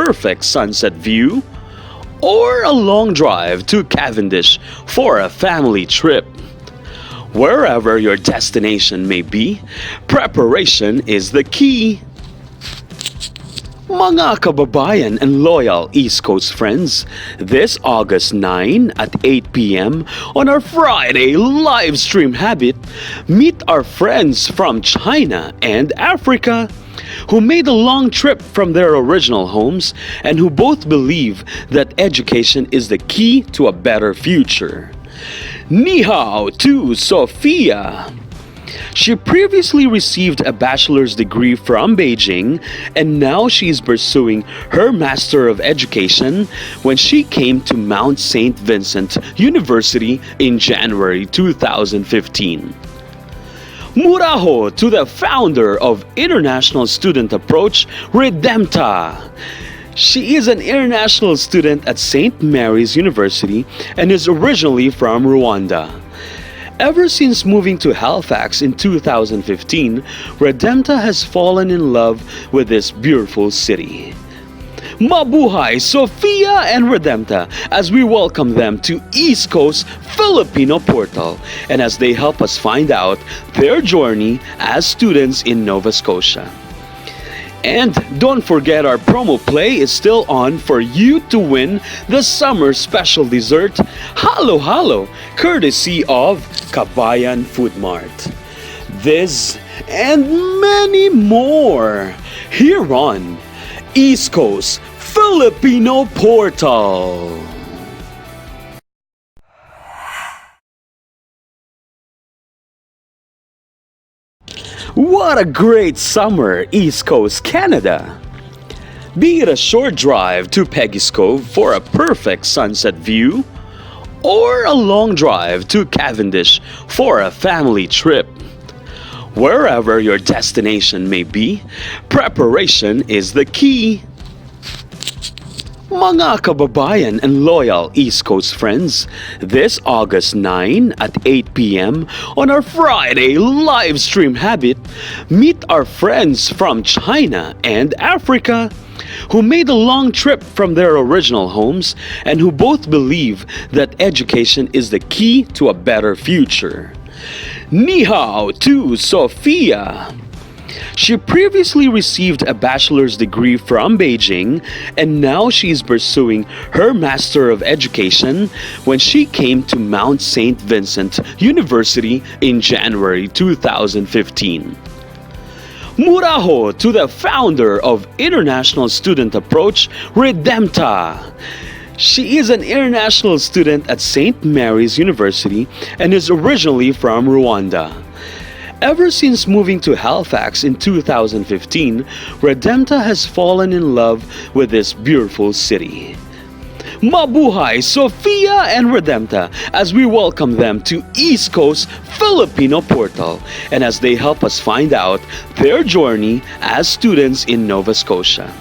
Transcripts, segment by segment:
perfect sunset view, or a long drive to Cavendish for a family trip. Wherever your destination may be, preparation is the key. Mga kababayan and loyal East Coast friends, this August 9 at 8 p.m. on our Friday live stream habit, meet our friends from China and Africa who made a long trip from their original homes and who both believe that education is the key to a better future. Ni hao to Sophia! She previously received a bachelor's degree from Beijing and now she's pursuing her Master of Education when she came to Mount St. Vincent University in January 2015. Muraho to the founder of International Student Approach, Redempta. She is an international student at St. Mary's University and is originally from Rwanda. Ever since moving to Halifax in 2015, Redempta has fallen in love with this beautiful city. Mabuhay Sophia and Redempta as we welcome them to East Coast Filipino Portal and as they help us find out their journey as students in Nova Scotia. And don't forget our promo play is still on for you to win the summer special dessert Halo Halo courtesy of Kabayan Food Mart. This and many more here on East Coast Filipino Portal. What a great summer, East Coast Canada! Be it a short drive to Peggy's Cove for a perfect sunset view, or a long drive to Cavendish for a family trip. Wherever your destination may be, preparation is the key. Mga kababayan and loyal East Coast friends, this August 9 at 8 p.m. on our Friday live stream habit, meet our friends from China and Africa who made a long trip from their original homes and who both believe that education is the key to a better future. Ni hao to Sophia! She previously received a bachelor's degree from Beijing and now she's pursuing her Master of Education when she came to Mount St. Vincent University in January 2015. Muraho to the founder of International Student Approach, Redempta. She is an international student at St. Mary's University and is originally from Rwanda. Ever since moving to Halifax in 2015, Redempta has fallen in love with this beautiful city. Mabuhay Sophia and Redempta as we welcome them to East Coast Filipino Portal and as they help us find out their journey as students in Nova Scotia.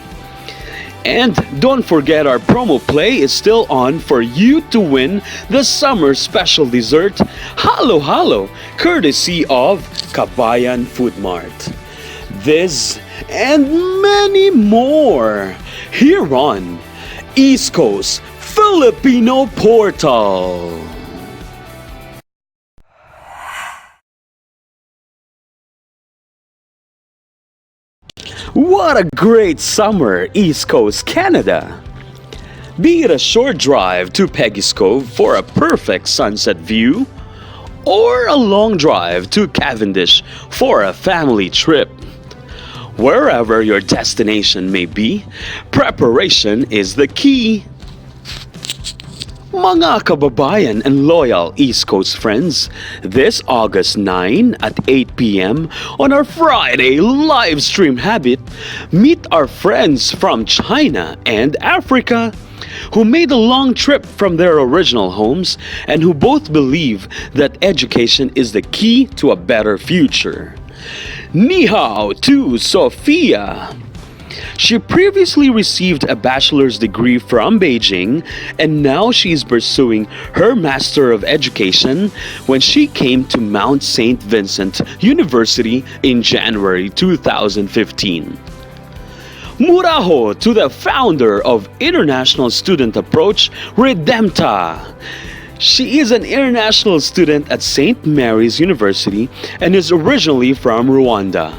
And don't forget our promo play is still on for you to win the summer special dessert Halo Halo courtesy of Kabayan Food Mart. This and many more here on East Coast Filipino Portal. What a great summer, East Coast Canada! Be it a short drive to Peggy's Cove for a perfect sunset view, or a long drive to Cavendish for a family trip. Wherever your destination may be, preparation is the key. Mga kababayan and loyal East Coast friends, this August 9 at 8 p.m. on our Friday live stream habit, meet our friends from China and Africa who made a long trip from their original homes and who both believe that education is the key to a better future. Ni hao to Sophia! She previously received a bachelor's degree from Beijing and now she's pursuing her Master of Education when she came to Mount St. Vincent University in January 2015. Muraho to the founder of International Student Approach, Redempta. She is an international student at St. Mary's University and is originally from Rwanda.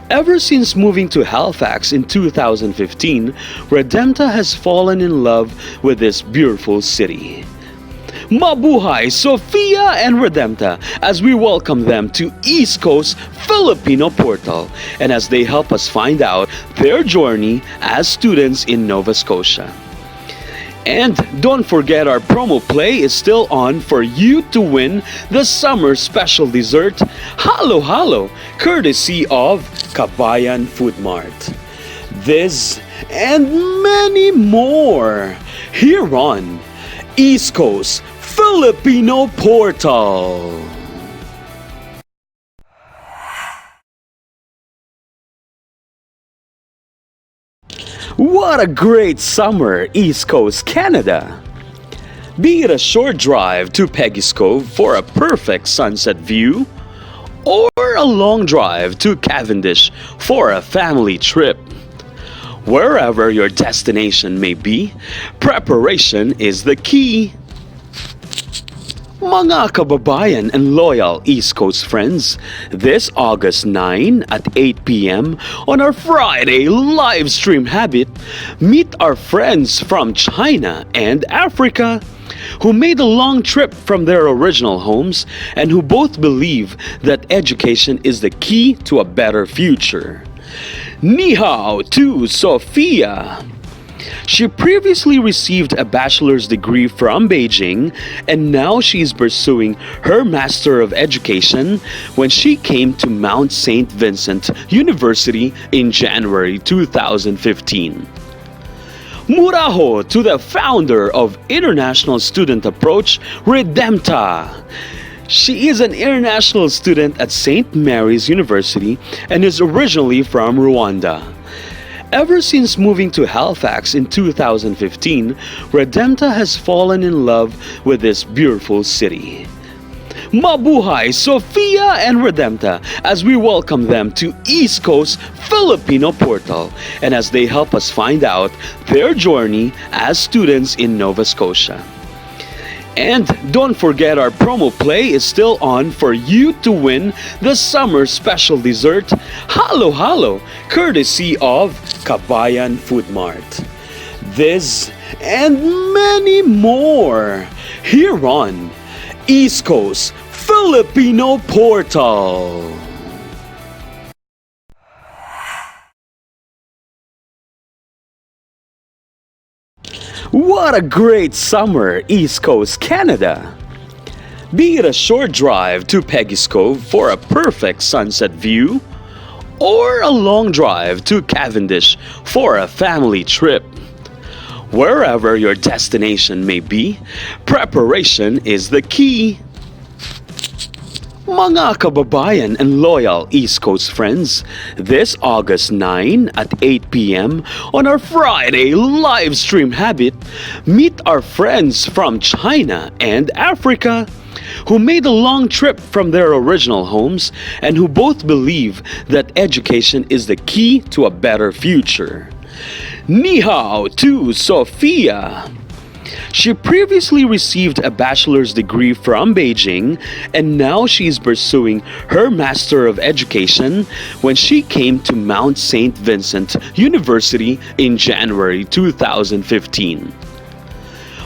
Ever since moving to Halifax in 2015, Redempta has fallen in love with this beautiful city. Mabuhay, Sofia and Redempta, as we welcome them to East Coast Filipino Portal and as they help us find out their journey as students in Nova Scotia. And don't forget, our promo play is still on for you to win the summer special dessert Halo Halo, courtesy of Kabayan Food Mart. This and many more here on East Coast Filipino Portal. What a great summer, East Coast Canada! Be it a short drive to Peggy's Cove for a perfect sunset view, or a long drive to Cavendish for a family trip. Wherever your destination may be, preparation is the key. Mga kababayan and loyal East Coast friends, this August 9 at 8 p.m. on our Friday Livestream habit, meet our friends from China and Africa who made a long trip from their original homes and who both believe that education is the key to a better future. Ni hao to Sophia. She previously received a bachelor's degree from Beijing and now she's pursuing her Master of Education when she came to Mount St. Vincent University in January 2015. Muraho to the founder of International Student Approach, Redempta. She is an international student at St. Mary's University and is originally from Rwanda. Ever since moving to Halifax in 2015, Redempta has fallen in love with this beautiful city. Mabuhay, Sofia and Redempta, as we welcome them to East Coast Filipino Portal and as they help us find out their journey as students in Nova Scotia. And don't forget, our promo play is still on for you to win the summer special dessert Halo Halo, courtesy of Kabayan Food Mart. This and many more here on East Coast Filipino Portal. What a great summer, East Coast Canada! Be it a short drive to Peggy's Cove for a perfect sunset view, or a long drive to Cavendish for a family trip. Wherever your destination may be, preparation is the key. Mga kababayan and loyal East Coast friends, this August 9 at 8 p.m. on our Friday Livestream habit, meet our friends from China and Africa who made a long trip from their original homes and who both believe that education is the key to a better future. Ni hao to Sophia. She previously received a bachelor's degree from Beijing and now she's pursuing her Master of Education when she came to Mount St. Vincent University in January 2015.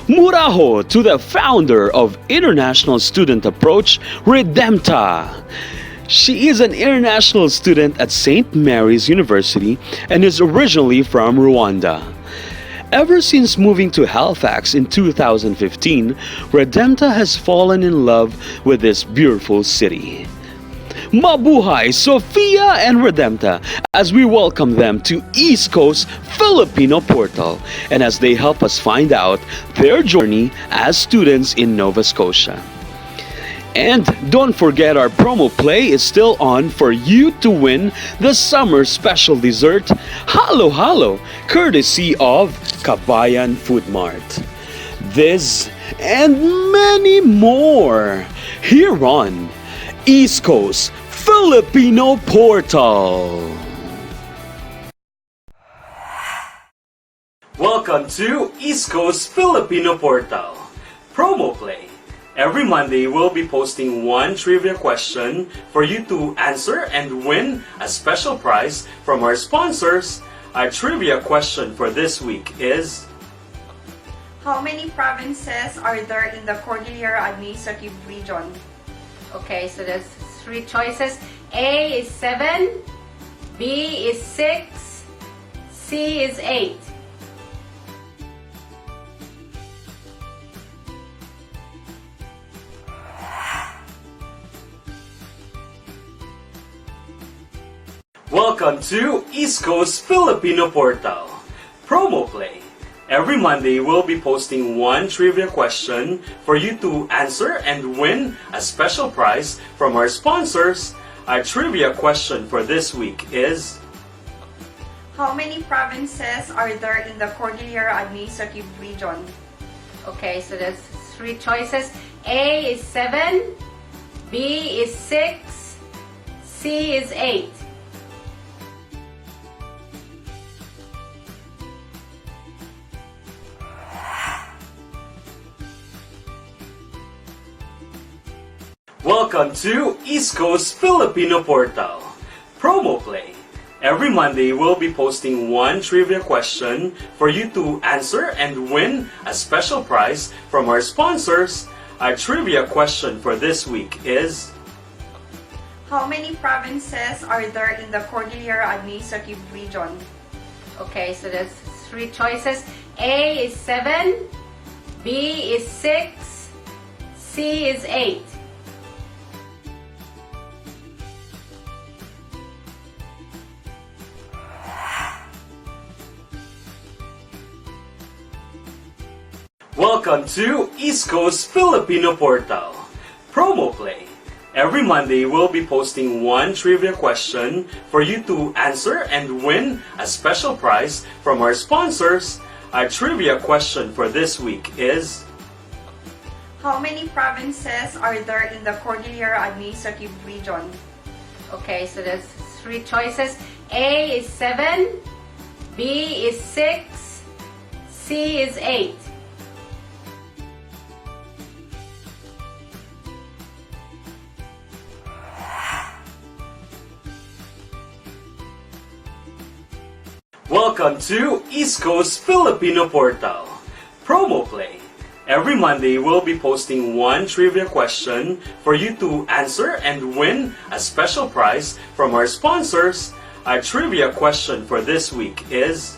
Muraho to the founder of International Student Approach, Redempta. She is an international student at St. Mary's University and is originally from Rwanda. Ever since moving to Halifax in 2015, Redempta has fallen in love with this beautiful city. Mabuhay, Sofia and Redempta, as we welcome them to East Coast Filipino Portal and as they help us find out their journey as students in Nova Scotia. And don't forget, our promo play is still on for you to win the summer special dessert Halo Halo, courtesy of Kabayan Food Mart. This and many more here on East Coast Filipino Portal. Welcome to East Coast Filipino Portal. Promo Play. Every Monday, we'll be posting one trivia question for you to answer and win a special prize from our sponsors. Our trivia question for this week is: how many provinces are there in the Cordillera Administrative Region? Okay, so there's three choices. A is 7, B is 6, C is 8. Welcome to East Coast Filipino Portal. Promo Play. Every Monday, we'll be posting one trivia question for you to answer and win a special prize from our sponsors. Our trivia question for this week is: how many provinces are there in the Cordillera Administrative Region? Okay, so there's three choices. A is 7, B is 6, C is 8. Welcome to East Coast Filipino Portal. Promo Play. Every Monday, we'll be posting one trivia question for you to answer and win a special prize from our sponsors. Our trivia question for this week is: how many provinces are there in the Cordillera Administrative Region? Okay, so there's three choices. A is 7, B is 6, C is 8. Welcome to East Coast Filipino Portal. Promo Play. Every Monday, we'll be posting one trivia question for you to answer and win a special prize from our sponsors. Our trivia question for this week is: how many provinces are there in the Cordillera Administrative Region? Okay, so there's three choices. A is 7, B is 6, C is 8. Welcome to East Coast Filipino Portal. Promo Play. Every Monday, we'll be posting one trivia question for you to answer and win a special prize from our sponsors. Our trivia question for this week is: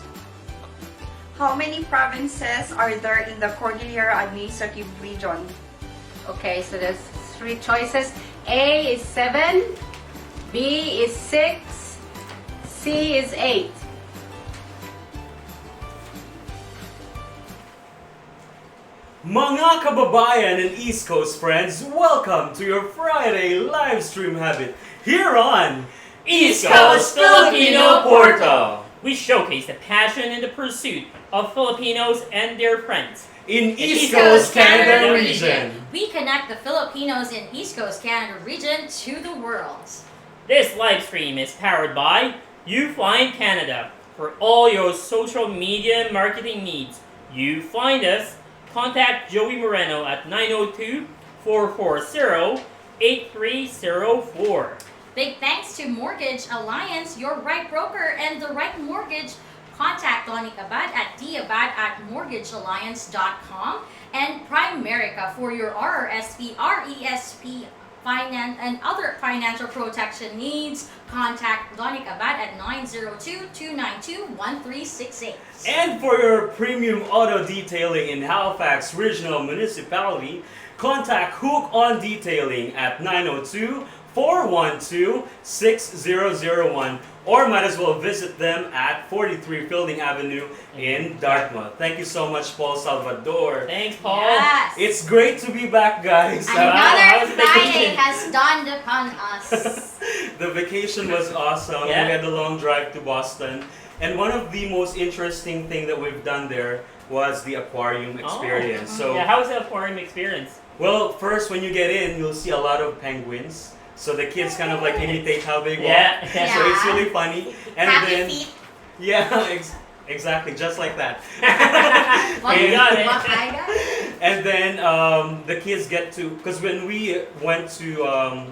how many provinces are there in the Cordillera Administrative Region? Okay, so there's three choices. A is 7, B is 6, C is 8. Mga kababayan and East Coast friends, welcome to your Friday live stream habit here on East Coast Filipino Portal. We showcase the passion and the pursuit of Filipinos and their friends in East Coast Canada region. We connect the Filipinos in East Coast Canada region to the world. This live stream is powered by You Find Canada. For all your social media marketing needs, you find us. Contact Joey Moreno at 902-440-8304. Big thanks to Mortgage Alliance, your right broker and the right mortgage. Contact Donnie Abad at dabad@mortgagealliance.com and Primerica for your RRSP, RESP, finance and other financial protection needs. Contact Donik Abad at 902-292-1368. And for your premium auto detailing in Halifax Regional Municipality, contact Hook on Detailing at 902-412-6001, or might as well visit them at 43 Fielding Avenue in Dartmouth. Thank you so much, Paul Salvador. Thanks, Paul. Yes. It's great to be back, guys. Another Friday has dawned upon us. The vacation was awesome. Yeah. We had a long drive to Boston. And one of the most interesting thing that we've done there was the aquarium experience. So, Yeah, how was the aquarium experience? well, first when you get in, you'll see a lot of penguins. So the kids kind of like imitate how they walk. Yeah. So it's really funny. And Happy then feet. yeah, Exactly, just like that. You got it. I got it. And then the kids get to, because when we went to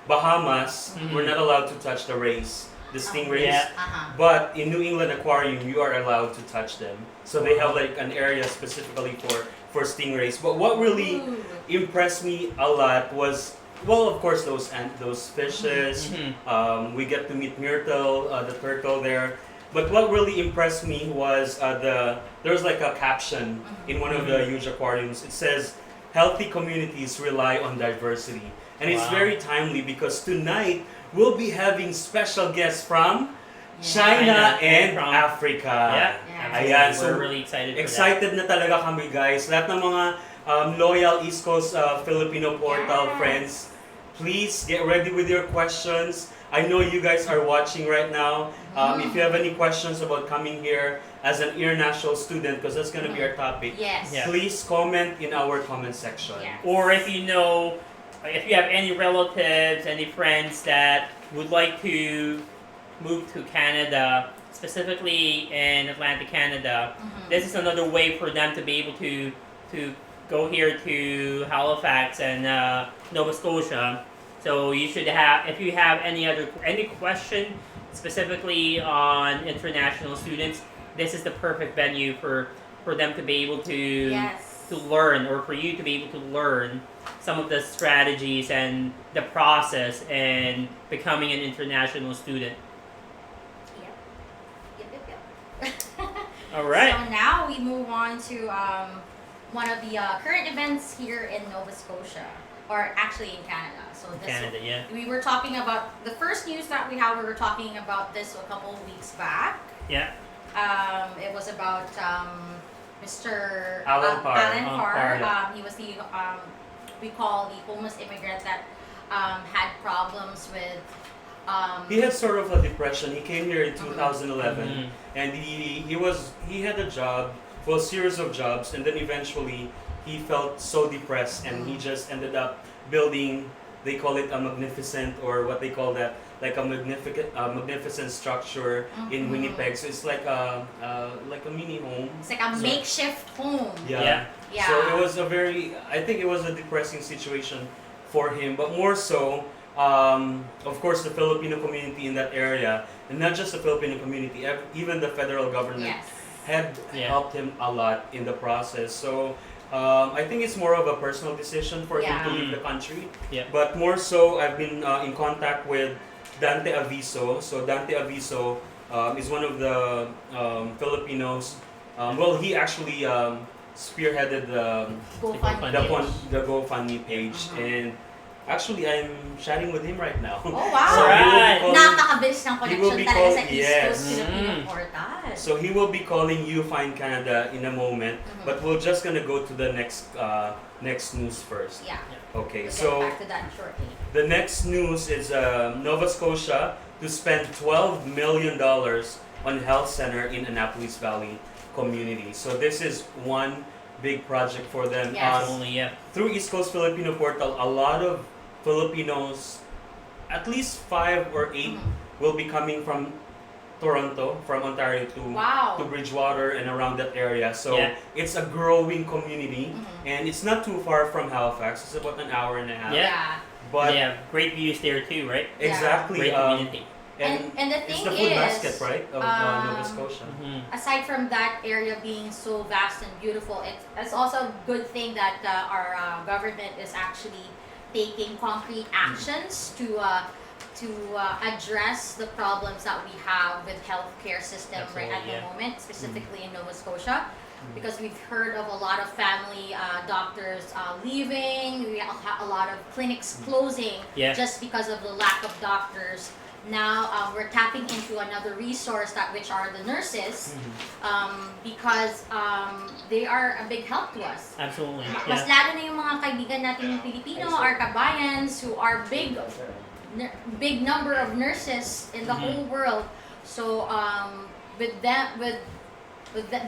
Bahamas, we're not allowed to touch the rays, the stingrays. Yeah. But in New England Aquarium, you are allowed to touch them. So they have like an area specifically for stingrays. But what really Ooh. impressed me a lot was, well, of course, those fishes. We get to meet Myrtle, the turtle there. But what really impressed me was there's like a caption in one of the huge aquariums. It says, "Healthy communities rely on diversity," and it's Wow. very timely because tonight we'll be having special guests from Yeah. China and from Africa. Yeah. Yeah. Ayan, We're so really excited for excited na talaga kami, guys. Lahat ng mga loyal East Coast Filipino Portal Yes. friends, please get ready with your questions. I know you guys are watching right now. If you have any questions about coming here as an international student, because that's going to be our topic, Yes. Yeah. please comment in our comment section. Yeah. Or if you know, if you have any relatives, any friends that would like to move to Canada, specifically in Atlantic, Canada, this is another way for them to be able to go here to Halifax and Nova Scotia. So you should have, if you have any question specifically on international students, this is the perfect venue for them to be able to Yes. to learn, or for you to be able to learn some of the strategies and the process in becoming an international student. Yep. Yep. All right. So now we move on to one of the current events here in Nova Scotia, or actually in Canada. So this Canada, yeah. we were talking about the first news that we have. We were talking about this a couple of weeks back. Yeah. It was about Mr. Alan Parr. Alan Parr. Parr, yeah. He was the we call the homeless immigrant that had problems with. He had sort of a depression. He came here in 2011, Mhm. and he had a job, well, series of jobs, and then eventually he felt so depressed, and he just ended up building. They call it a magnificent, or what they call that, like a magnificent structure in Winnipeg. So it's like a mini home. It's like a So- makeshift home. Yeah. Yeah. So it was I think it was a depressing situation for him, but more so, of course, the Filipino community in that area, and not just the Filipino community, even the federal government Yes. had Yeah. helped him a lot in the process. So I think it's more of a personal decision for him to Yeah. leave the country. Yeah. But more so, I've been in contact with Dante Aviso. So Dante Aviso is one of the Filipinos. Well, he actually spearheaded GoFundMe. the GoFundMe page, and actually I'm chatting with him right now. Oh, wow. So he will be Alright. calling- Napakabilis ng He will connection be talaga called- sa East yes. Coast Filipino Mm. portal. So he will be calling You Find Canada in a moment, but we're just gonna go to the next news first. Yeah. Okay, We'll so get back to that shortly. the next news is Nova Scotia to spend $12 million on health center in Annapolis Valley community. So this is one big project for them. Yes. Only, yeah. Through East Coast Filipino Portal, a lot of Filipinos, at least 5 or 8, will be coming from Toronto, from Ontario to Wow. Bridgewater and around that area. So Yeah. it's a growing community, and it's not too far from Halifax. It's about an hour and a half. Yeah. But They have great views there too, right? exactly, Great community. And the it's thing the food is, basket, right, of Nova Scotia. aside from that area being so vast and beautiful, it's also a good thing that our government is actually taking concrete actions to address the problems that we have with healthcare system right at the Absolutely, yeah. moment, specifically in Nova Scotia. Because we've heard of a lot of family doctors leaving, we have a lot of clinics closing Yeah. just because of the lack of doctors. Now we're tapping into another resource which are the nurses, because they are a big help to us. Absolutely. Mas Yeah. lalo na yung mga kaibigan natin yung Pilipino, our kabayans, who are big number of nurses in the whole world. So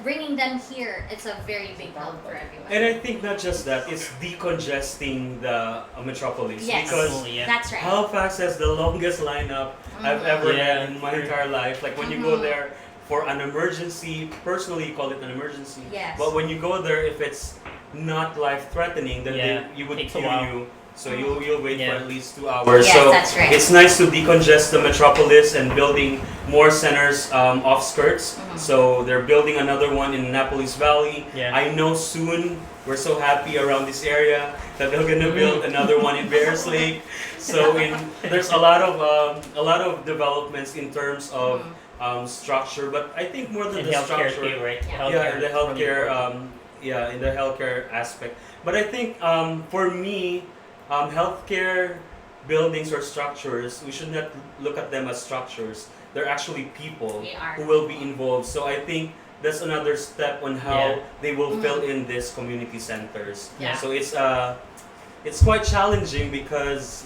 bringing them here, it's a very big help for everyone. And I think not just that, it's decongesting the metropolis. Yes. Because Absolutely, yeah. That's right. Halifax has the longest lineup I've ever Yeah, had in my true. entire life. Like when you go there for an emergency. Personally, you call it an emergency. Yes. But when you go there, if it's not life-threatening, then you would Takes a queue while. you. So you'll wait Yeah. for at least 2 hours. Yes, so that's right. it's nice to decongest the metropolis and building more centers off skirts. So they're building another one in Annapolis Valley. Yeah. I know soon. We're so happy around this area that they're gonna build another one in Bears Lake. So there's a lot of developments in terms of structure, but I think more than In the healthcare structure. too, right? Yeah, in the healthcare, really in the healthcare aspect. But I think for me, healthcare buildings or structures, we should not look at them as structures. They're actually people They are. who will be involved. So I think that's another step on how Yeah. they will fill in these community centers. Yeah. So it's quite challenging because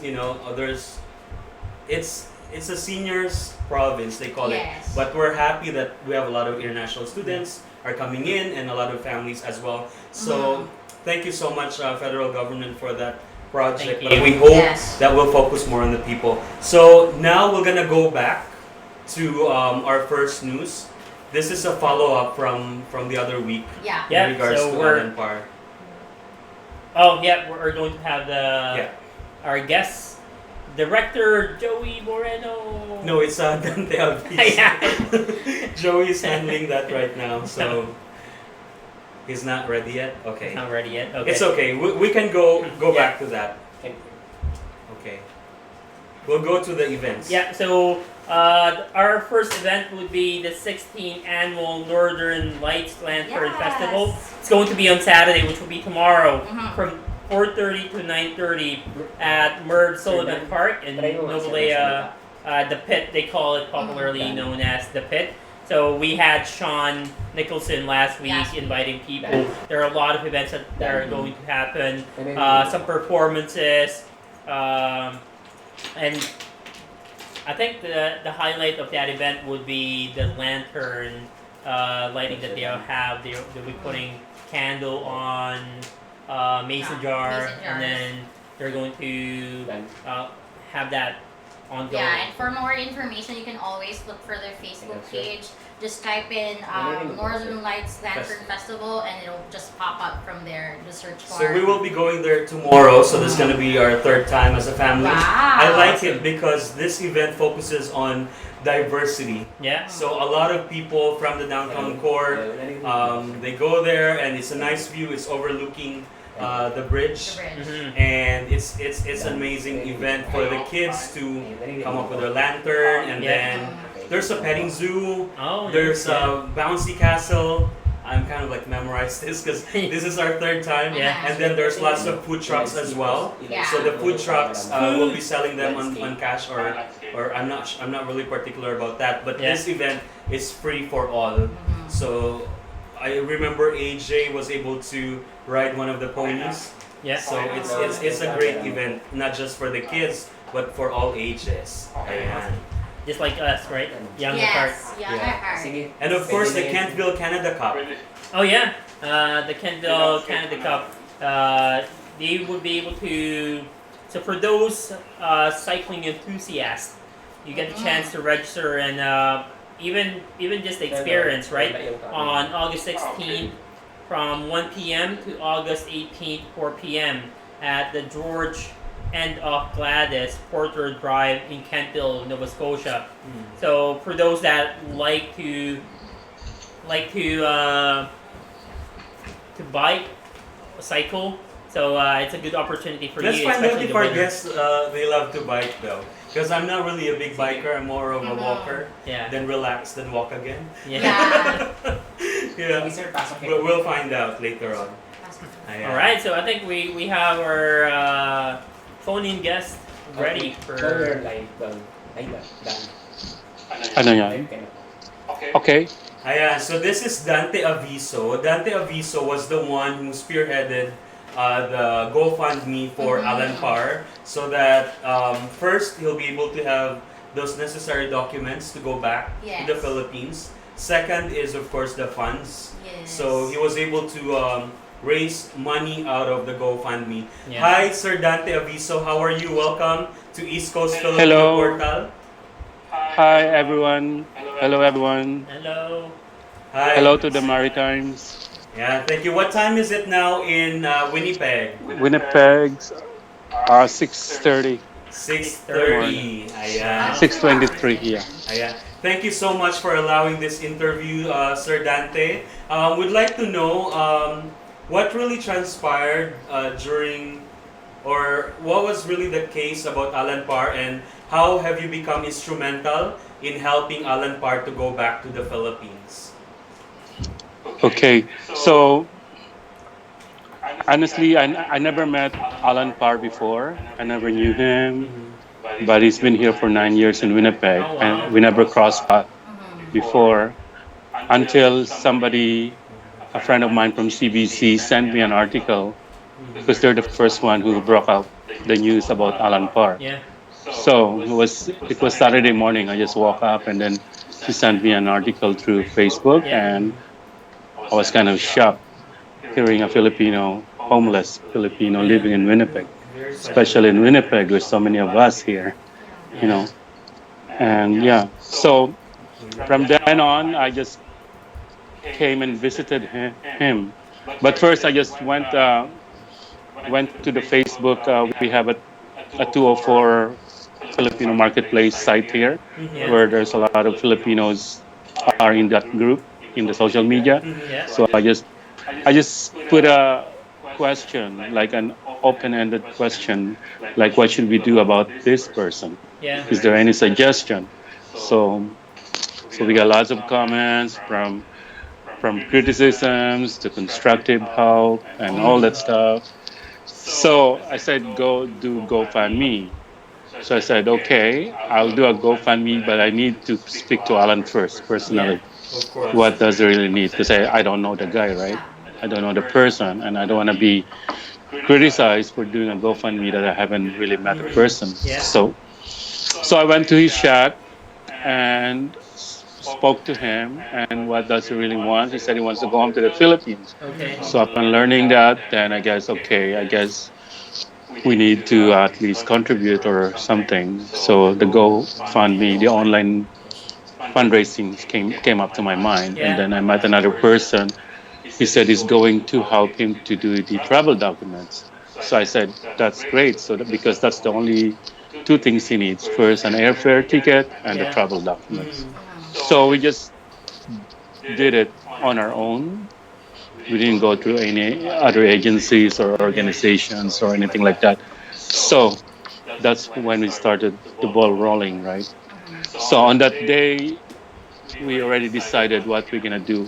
it's a seniors province, they call it. Yes. But we're happy that we have a lot of international students are coming in and a lot of families as well. So thank you so much, federal government, for that project. Thank But you. we hope Yes. that we'll focus more on the people. So now we're gonna go back to our first news. This is a follow-up from the other week Yeah. Yeah, in regards so to we're- Alan Parr. Oh yeah, we're going to have our guest director Joey Moreno. No, it's Dante Alvis. Yeah. Joey is handling that right now, so he's not ready yet. Okay, Not ready yet. Okay. it's okay. We can go back to that. Okay, we'll go to the events. Yeah, so our first event would be the 16th annual Northern Lights Lantern Yes. Festival. It's going to be on Saturday, which will be tomorrow, Mhm. from 4:30 to 9:30 at Merv Sullivan Park in Novalea, the Pit. They call it popularly known as the Pit. So we had Sean Nicholson last week Yes. inviting people. There are a lot of events that are going to happen. Some performances, and I think the highlight of that event would be the lantern lighting that they'll have. They'll be putting candle on mason jar, mason jars. and then they're going to have that ongoing. Yeah, and for more information, you can always look for their Facebook page. Just type in Northern Lights Lantern Festival, and it'll just pop up from there. The search bar. So we will be going there tomorrow. So this is gonna be our third time as a family. Wow. I like it because this event focuses on diversity. Yeah. So a lot of people from the downtown core, they go there, and it's a nice view. It's overlooking the bridge. The bridge. Mhm. And it's an amazing event for the kids to come up with their lantern, and Yeah. then there's a petting zoo. Oh, There's yeah. a bouncy castle. I'm kind of like memorized this because this is our third time. Yeah. And then there's lots of food trucks as well. Yeah. So the food trucks will be selling them on cash or I'm not really particular about that. But Yeah. this event is free for all. So I remember AJ was able to ride one of the ponies. Yeah. So it's a great event, not just for the kids but for all ages. Ayan. Just like us, right? Younger part. Yes, younger Yeah. part. And of course the Kentville Canada Cup. Oh yeah, the Kentville Canada Cup. They would be able to. So for those cycling enthusiasts, you get the chance to register and even just the experience, right? On August 16th, from 1 p.m. to August 18th, 4 p.m. at the George End of Gladys Porter Drive in Kentville, Nova Scotia. So for those that like to bike, cycle, so it's a good opportunity for Let's you. find out especially if the our winter. guests they love to bike though. Because I'm not really a big biker, I'm more of a walker. Yeah. Then relax, then walk again. Yeah. Yeah. But we'll find out later on. Ayan. All right, so I think we have our phone-in guest ready for. Ano yan? Okay. Ayan, so this is Dante Aviso. Dante Aviso was the one who spearheaded the GoFundMe for Alan Parr, so that first he'll be able to have those necessary documents to go back to the Yes. Philippines. Second is of course the funds. Yes. So he was able to raise money out of the GoFundMe. Yeah. Hi, Sir Dante Aviso. How are you? Welcome to East Coast Hello. Filipino Portal. Hi, Hi, everyone. Hello, everyone. Hello. Hi. Hello to the Maritimes. Yeah, thank you. What time is it now in Winnipeg? Winnipeg's 6:30 morning. 6:30. 6:30. Not Ayan. 6:23. 2 hours Yeah. difference. Ayan. Thank you so much for allowing this interview, Sir Dante. Would like to know what really transpired during, or what was really the case about Alan Parr, and how have you become instrumental in helping Alan Parr to go back to the Philippines? Okay. So honestly, I never met Alan Parr before. I never knew him, Mm-hmm. but he's been here for 9 years in Winnipeg, Oh and wow. we never crossed paths Mhm. before until somebody, a friend of mine from CBC, sent me an article because they're the first one who broke out the news about Alan Parr. Yeah. So it was Saturday morning. I just woke up and then she sent me an article through Facebook, Yeah. and I was kind of shocked hearing a Filipino, homeless Filipino Yeah. living in Winnipeg, Very sad. especially in Winnipeg. There's so many of us here, you Yeah. Yeah. know. And yeah, so from then on, I just came and visited him. But first, I just went to the Facebook. We have a 204 Filipino marketplace site here, Yeah. where there's a lot of Filipinos are in that group in the social media. Yeah. So I just put a question, like an open-ended question, like what should we do about this person? Yeah. Is there any suggestion? So so we got lots of comments from criticisms to constructive help and all that stuff. So I said, go do GoFundMe. So I said, okay, I'll do a GoFundMe, but I need to speak to Alan first, Yeah. personally. Of course. What does he really need? Because I don't know the guy, right? Yeah. I don't know the person, and I don't want to be criticized for doing a GoFundMe that I haven't really met the person. Yeah. So I went to his shack and spoke to him. And what does he really want? He said he wants to go home to the Philippines. Okay. So upon learning that, then I guess, okay, I guess we need to at least contribute or something. So the GoFundMe, the online fundraising came up to my mind, and Yeah. then I met another person. He said he's going to help him to do the travel documents. So I said that's great. So because that's the only two things he needs: first, an airfare ticket, and the Yeah. travel documents. Mm. Mhm. So we just did it on our own. We didn't go through any other agencies or organizations or anything like that. So that's when we started the ball rolling, right? Mhm. So on that day, we already decided what we're gonna do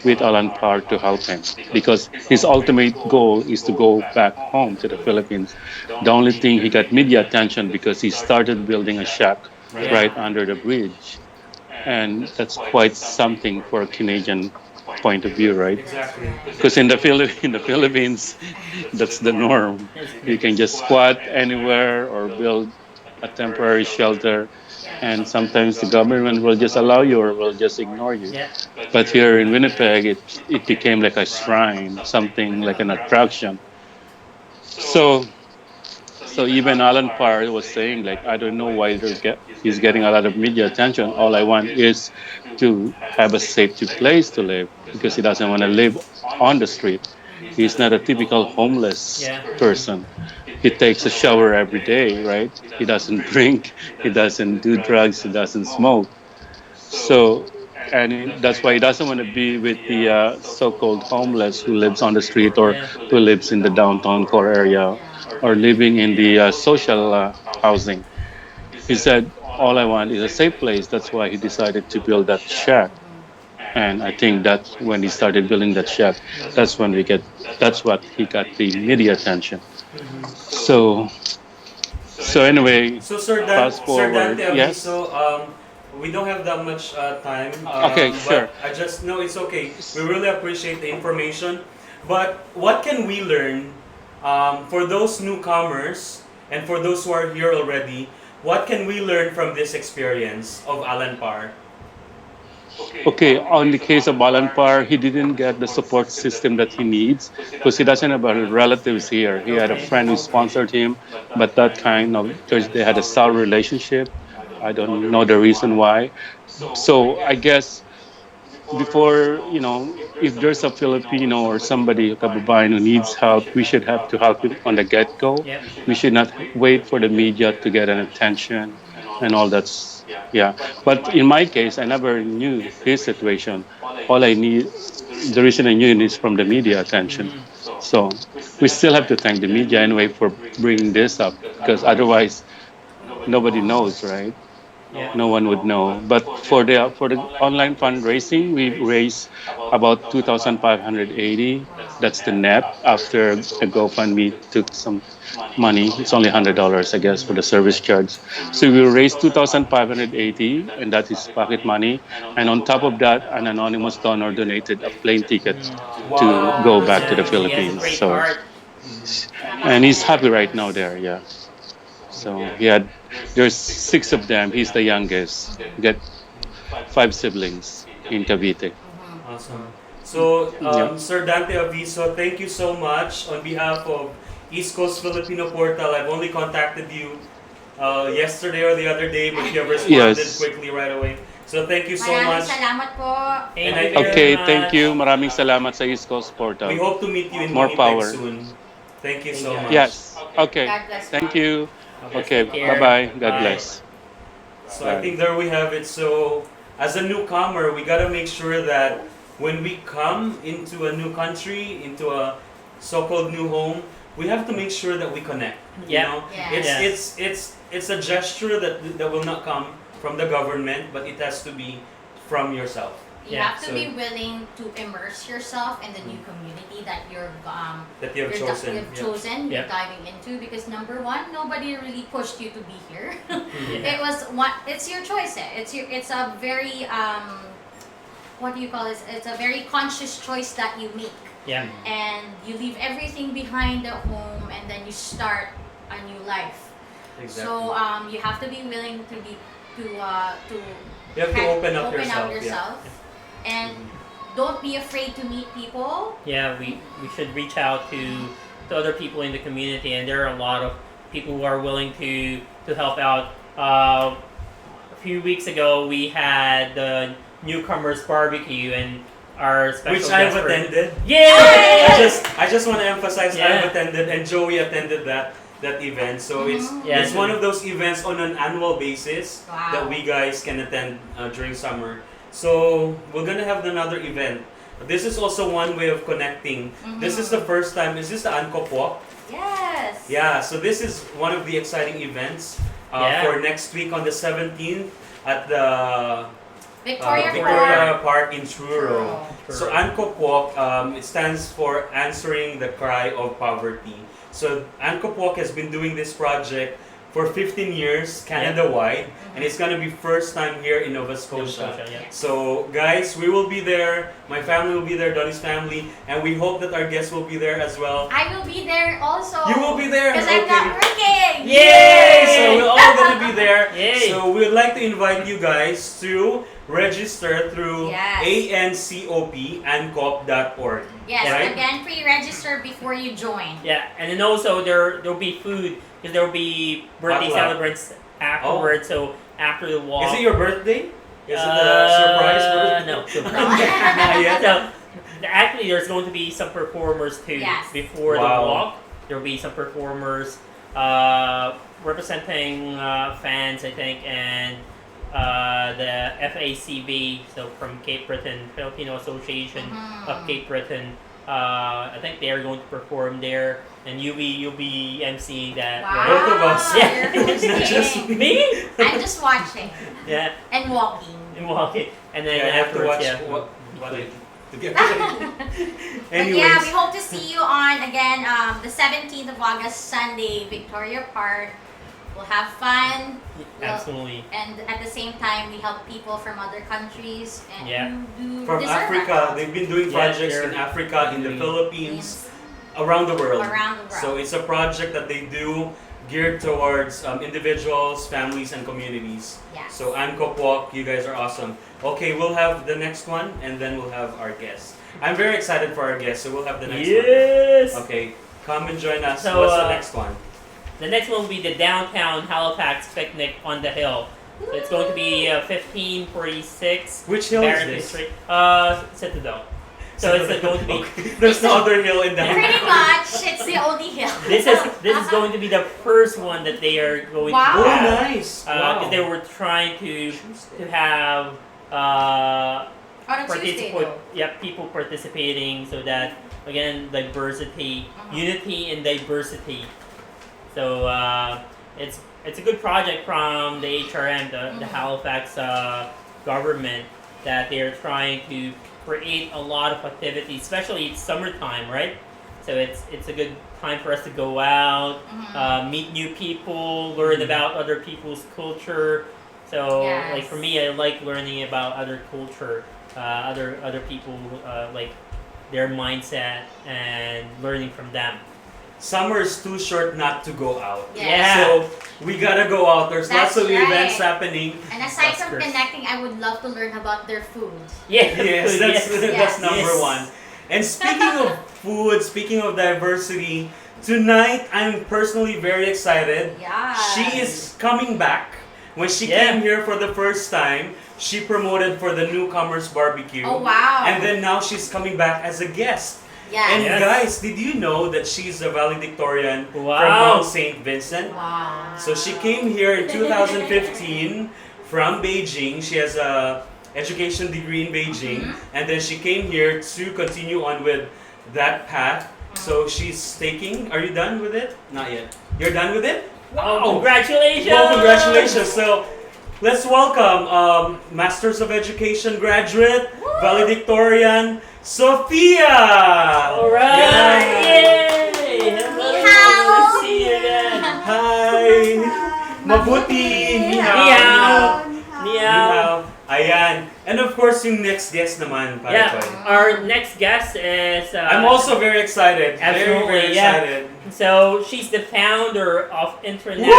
with Alan Parr to help him, because his ultimate goal is to go back home to the Philippines. The only thing, he got media attention because he started building a shack Yeah. right under the bridge, and that's quite something for a Canadian point of view, right? That's Exactly. right. Because in the Philippines, that's the norm. You can just squat anywhere or build a temporary shelter, Yeah. and sometimes the government will just allow you or will just ignore you. Yeah. But here in Winnipeg, it became like a shrine, something like an attraction. So so even Alan Parr was saying, like, I don't know why he's getting a lot of media attention. All I want is to have a safety place to live, because he doesn't want to live on the street. He's not a typical homeless Yeah. person. He takes a shower every day, right? He doesn't drink, he doesn't do drugs, he doesn't smoke. So, and that's why he doesn't want to be with the so-called homeless who lives on the street, or Yeah. who lives in the downtown core area, Yeah. or living in the social housing. He said, "All I want is a safe place." That's why he decided to build that shack. Mhm. And I think that's when he started building that shack. That's when we get. That's what he got the media attention. So, so anyway, So fast Sir forward. Dante Yes. Aviso, we don't have that much time, Okay. Sure. but I just know it's okay. We really appreciate the information. But what can we learn for those newcomers and for those who are here already? What can we learn from this experience of Alan Parr? Okay, on the case of Balampar, he didn't get the support system that he needs because he doesn't have relatives here. He had a Okay. friend who sponsored him, but that kind of, they had a sour relationship. I don't know the reason why. So I guess before, if there's a Filipino or somebody, a kababayan who needs help, we should have to help him on the get-go. Yep. We should not wait for the media to get an attention and all that's, yeah. But in my case, I never knew his situation. All I need, the reason I knew it is from the media attention. So we still have to thank the media anyway for bringing this up, because otherwise nobody knows, right? Yeah. No one would know. But for the online fundraising, we raised about 2,580. That's the net after the GoFundMe took some money. It's only $100, I guess, for the service charge. So we raised 2,580, and that is pocket money. And on top of that, an anonymous donor donated a plane ticket to go Wow, that's back to the Yeah, he has a Philippines. great So, heart. and he's happy right now there. Yeah. So there's six of them. He's the youngest. Got five siblings in Cavite. awesome. So, Yeah. Sir Dante Aviso, thank you so much on behalf of East Coast Filipino Portal. I've only contacted you yesterday or the other day, but you have responded Yes. quickly right away. So thank you so Maraming much. salamat po. Thank And I- you very Okay, much. thank you. Maraming salamat sa East Coast We Portal. hope to meet you in More Winnipeg power. soon. Thank you so much. Yes. Okay. God bless. Thank you. Okay. Take care. Bye-bye. God Bye. bless. So I think there we have it. So as a newcomer, we gotta make sure that when we come into a new country, into a so-called new home, we have to make sure that we connect. You Yeah. know, Yes. it's a gesture that will not come from the government, but it has to be from yourself. You Yeah, have to so- be willing to immerse yourself in the new community that That you have chosen. you've Yeah. chosen, you're Yeah. diving into. Because number one, nobody really pushed you to be here. Yeah. It was one. It's your choice. It's a very what do you call this? It's a very conscious choice that you make, Yeah. and you leave everything behind at home, and then you start a new life. Exactly. So you have to be willing to you have to open up yourself. and don't be afraid to meet people. Yeah, we should reach out to other people in the community, and there are a lot of people who are willing to help out. A few weeks ago, we had the newcomers barbecue, and our special Which guest I've for- attended. Yay! I just want to emphasize Yeah. I've attended and Joey attended that event. So Yeah, it's one of those events on an annual basis Wow. that we guys can attend during summer. So we're gonna have another event. This is also one way of connecting. This is the first time. Is this the Angkop Walk? Yes. Yeah. So this is one of the exciting events Yeah. for next week on the 17th at the Victoria, Victoria Park. Park in Truro. So Angkop Walk, it stands for answering the cry of poverty. So Angkop Walk has been doing this project for 15 years, Canada-wide, and it's gonna be first time here in Nova Scotia. Yeah. So guys, we will be there. My family will be there, Donnie's family, and we hope that our guests will be there as well. I will be there also. You will be there? Because I'm not working. Yay! So we're all gonna be there. Yay! So we would like to invite you guys to register through Yes. ancop.org. Yes. Right? Again, pre-register before you join. Yeah, and then also there'll be food because there will be birthday Potluck. celebrants afterwards. So after the walk, Is it your birthday? Is it the surprise birthday? No, Not yet. So actually, there's going to be some performers too Yes. before Wow. the walk. There will be some performers representing fans, I think, and the FACB, so from Cape Breton, Filipino Association of Cape Breton. I think they are going to perform there, and you'll be emceeing that. Wow. Right? Both of us. Yeah. You're It's not just hosting. Me? I'm just watching Yeah, and walking. and walking, and then Yeah, I have to afterwards, watch yeah. what I to get But Anyways, yeah, we hope to see you on again the 17th of August, Sunday, Victoria Park. We'll have fun. Absolutely. And at the same time, we help people from other countries and Yeah. who from deserve Africa, that. they've been doing Yeah, projects they're in Africa, in the doing- Philippines, around the world. Around the world. So it's a project that they do geared towards individuals, families, and communities. Yes. So Angkop Walk, you guys are awesome. Okay, we'll have the next one, and then we'll have our guests. I'm very excited for our guests, so we'll have the next Yes. one. Okay, come and join us. So, What's the next one? The next one will be the downtown Halifax picnic on the hill. So it's going to be 1546 Which hill is Barrington this? Street. Citadel. So it's going to be. There's no other hill in that. Pretty much, it's the only hill. This is going to be the first one that they are going Wow. Oh, to have. nice. Because they were trying to have On a Tuesday, though. people participating so that again diversity, unity in diversity. So it's a good project from the HRM, the Halifax government, that they are trying to create a lot of activities, especially it's summertime, right? So it's a good time for us to go out, meet new people, learn about other people's culture. So like for me, I like learning about other culture, other people, like their mindset and learning from them. Summer is too short not to go out. Yeah. So we gotta go out. There's That's lots of right. events happening. And aside from Oscars. connecting, I would love to learn about their food. Yeah. Yes, that's Yes. number Yes. one. And speaking of food, speaking of diversity, tonight I'm personally very excited. Yeah. She is coming back. When she Yeah. came here for the first time, she promoted for the Newcomers Barbecue. Oh, wow. And then now she's coming back as a guest. Yes. And Yes. guys, did you know that she's a valedictorian from Wow. Mount St. Vincent? Wow. So she came here in 2015 from Beijing. She has a education degree in Beijing, and then she came here to continue on with that path. So she's taking. Are you done with it? Not yet. You're done with it? Oh, congratulations! Well, congratulations. So let's welcome Masters of Education graduate, valedictorian, Sophia. All right! Yeah. Yay! Hello! Ni hao. Good to see you again. Hi! Mabuti! Ni hao! Ni hao. Ni hao. Ayan. And of course, yung next guest naman, pare Yeah, ko. our next guest is. I'm also very excited. Absolutely, very yeah. excited. So she's the founder of International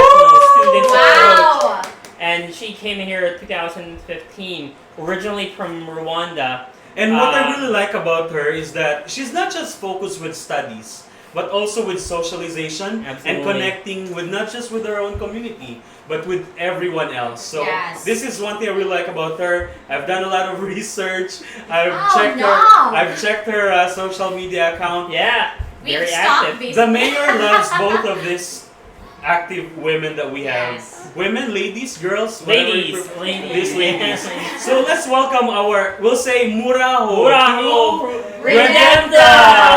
Students Wow. Approach, and she came here in 2015, originally from Rwanda. And what I really like about her is that she's not just focused with studies, but also with socialization and Absolutely. connecting with not just with her own community, but with everyone else. So Yes. this is one thing I really like about her. I've done a lot of research. I've Oh, checked no. her. I've checked her social media account. Yeah, We've very stopped active. basically. The mayor loves both of these active women that we have. Yes. Women, ladies, girls, whatever you Ladies, prefer. ladies. These ladies. So let's welcome our, we'll say Muraho. Muraho Redempta.